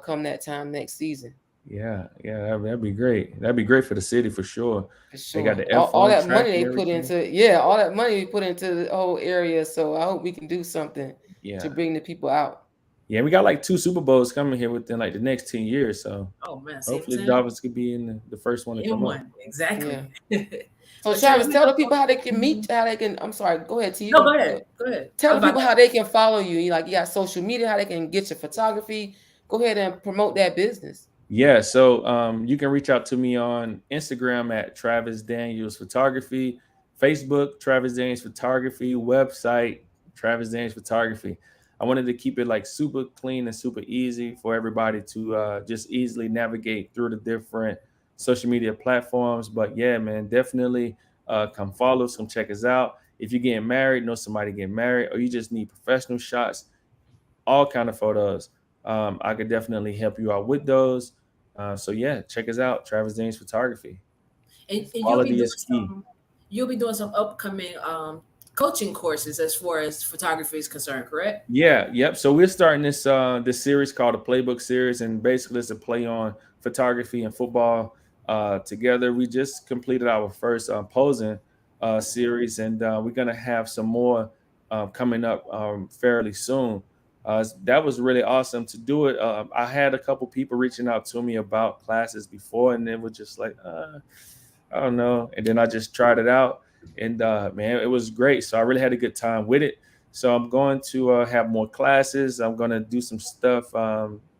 come that time next season. yeah. That'd be great. That'd be great for the city for sure. For They got sure. the All F1 that track money and they put everything. into, yeah, all that money they put into the whole area. So I hope we can do something to Yeah, bring the people out. yeah. We got like two Super Bowls coming here within like the next 10 years. So Oh man, see what I'm hopefully the saying? Dolphins could be in the first one to In come up. one, exactly. Yeah. So But Travis, Travis, we tell have the people how they can meet, how they can. I'm sorry, go ahead. T. You no. Go can ahead. Go ahead. I tell was the about people to. how they can follow you. You got social media, how they can get your photography. Go ahead and promote that business. Yeah, so you can reach out to me on Instagram at Travis Daniels Photography, Facebook Travis Daniels Photography, website Travis Daniels Photography. I wanted to keep it like super clean and super easy for everybody to just easily navigate through the different social media platforms. But yeah, man, definitely come follow us, come check us out. If you're getting married, know somebody getting married, or you just need professional shots, all kind of photos. I could definitely help you out with those. So yeah, check us out, Travis Danes Photography. And you'll be Quality doing is key. some upcoming coaching courses as far as photography is concerned, correct? Yeah, yep. So we're starting this series called the Playbook Series, and basically it's a play on photography and football together. We just completed our first posing series, and we're gonna have some more coming up fairly soon. That was really awesome to do it. I had a couple people reaching out to me about classes before, and it was just like, I don't know. And then I just tried it out, and man, it was great. So I really had a good time with it. So I'm going to have more classes. I'm going to do some stuff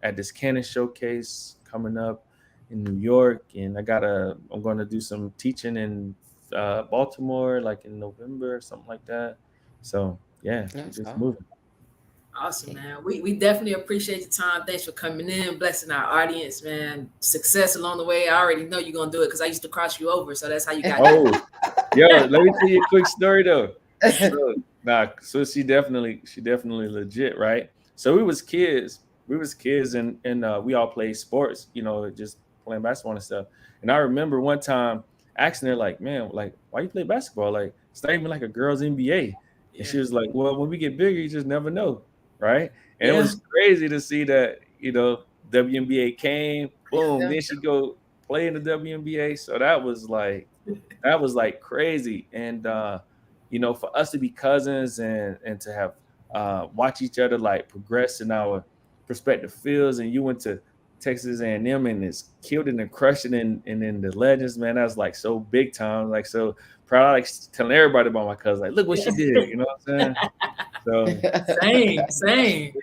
at this Canon showcase coming up in New York, and I'm going to do some teaching in Baltimore, like in November or something like that. So yeah, we're That's just all. moving. Awesome, man. We definitely appreciate your time. Thanks for coming in, blessing our audience, man. Success along the way. I already know you're gonna do it because I used to cross you over, so that's how you got here. Oh, yo, let me tell you a quick story though. So, so she definitely legit, right? So we was kids, and we all played sports, just playing basketball and stuff. And I remember one time asking her, like, man, like, why you play basketball? Like, it's not even like a girls' NBA. And Yeah, she was like, well, when we get bigger, you just never know, right? And it yeah, was crazy to see that, WNBA came, yeah, boom, Yeah. then she go play in the WNBA. So that was like crazy. And for us to be cousins and to have watch each other like progress in our respective fields, and you went to Texas A&M and is killed it and crushed it and in the legends, man, that was like so big time, like so proud, like telling everybody about my cousin, like, look what she did, you know what I'm saying? So same, same.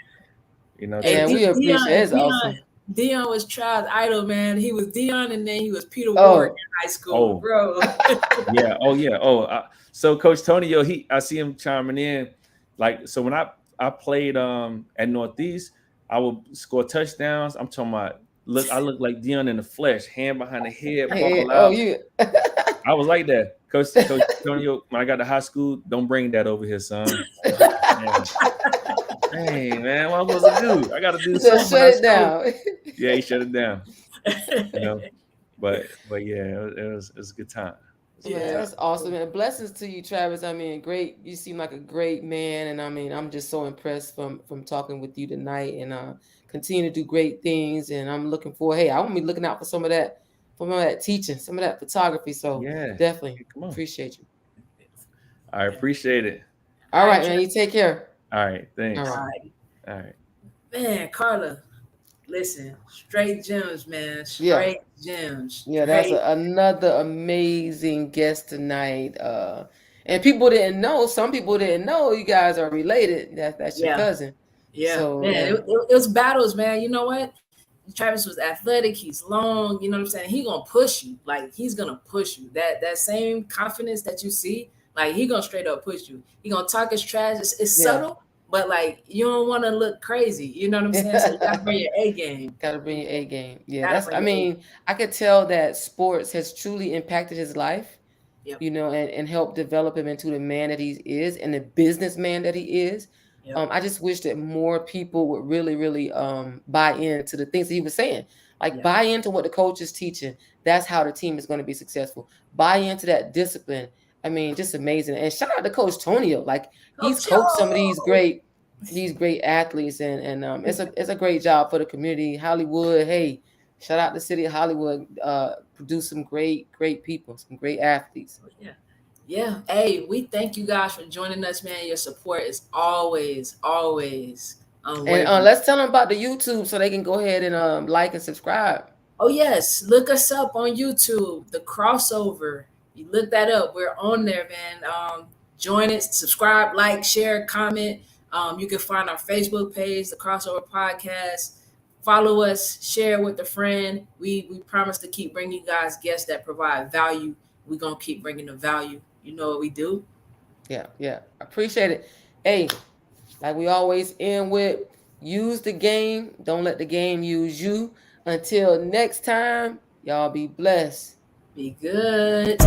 Hey, to And we appreciate it. It's Dion, awesome. Dion was Child's idol, man. He was Dion, and then he was Peter Ward Oh, in high school, oh bro. yeah, oh yeah, so Coach Tonio, I see him chiming in, like, so when I played at Northeast, I would score touchdowns. I'm talking about, I look like Dion in the flesh, hand behind the head, hey, ball oh, out. you. I was like that. Coach Tonio, when I got to high school, don't bring that over here, son. I was like, man, hey man, what am I supposed to do? I got to do Just something when shut I it score. down. Yeah, he shut it down. You know, but yeah, it was a good time. It was a good Man, Yeah. time. that's awesome, man. Blessings to you, Travis. I mean, great. You seem like a great man, and I mean, I'm just so impressed from talking with you tonight, and continue to do great things. And I'm looking for. Hey, I want to be looking out for some of that teaching, some of that photography. So Yeah, definitely yeah, come on. appreciate you. I appreciate it. All All right, right, man. You take care. All right, All thanks. right. all right, All right. man. Carla, listen, straight gems, man. Yeah. Straight gems. Yeah, that's Straight. another amazing guest tonight. And people didn't know. Some people didn't know you guys are related. That's your Yeah, cousin. yeah, So man. yeah, It was battles, man. You know what? Travis was athletic. He's long. You know what I'm saying? He gonna push you. Like he's gonna push you. That same confidence that you see, like he gonna straight up push you. He gonna talk his trash. It's yeah. subtle, but like you don't want to look crazy. You know what I'm saying? So you gotta bring your A game. Got to bring your A game. Yeah, Gotta that's. bring I your A. mean, I could tell that sports has truly impacted his life. Yep. And helped develop him into the man that he is and the businessman that he is. Yep. I just wish that more people would really, really buy into the things that he was saying. Like Yeah. buy into what the coach is teaching. That's how the team is going to be successful. Buy into that discipline. I mean, just amazing. And shout out to Coach Tonio. Like he's Coach coached some of Joe. these great athletes, and it's a great job for the community. Hollywood, hey, shout out to the city of Hollywood. Produce some great people, some great athletes. Yeah. Yeah. Hey, we thank you guys for joining us, man. Your support is always And unwavering. let's tell them about the YouTube so they can go ahead and like and subscribe. Oh yes, look us up on YouTube, the crossover. You look that up. We're on there, man. Join it, subscribe, like, share, comment. You can find our Facebook page, the Crossover Podcast. Follow us, share with a friend. We promise to keep bringing you guys guests that provide value. We're gonna keep bringing the value. You know what we do. Yeah. Appreciate it. Hey, like we always end with, use the game. Don't let the game use you. Until next time, y'all be blessed. Be good.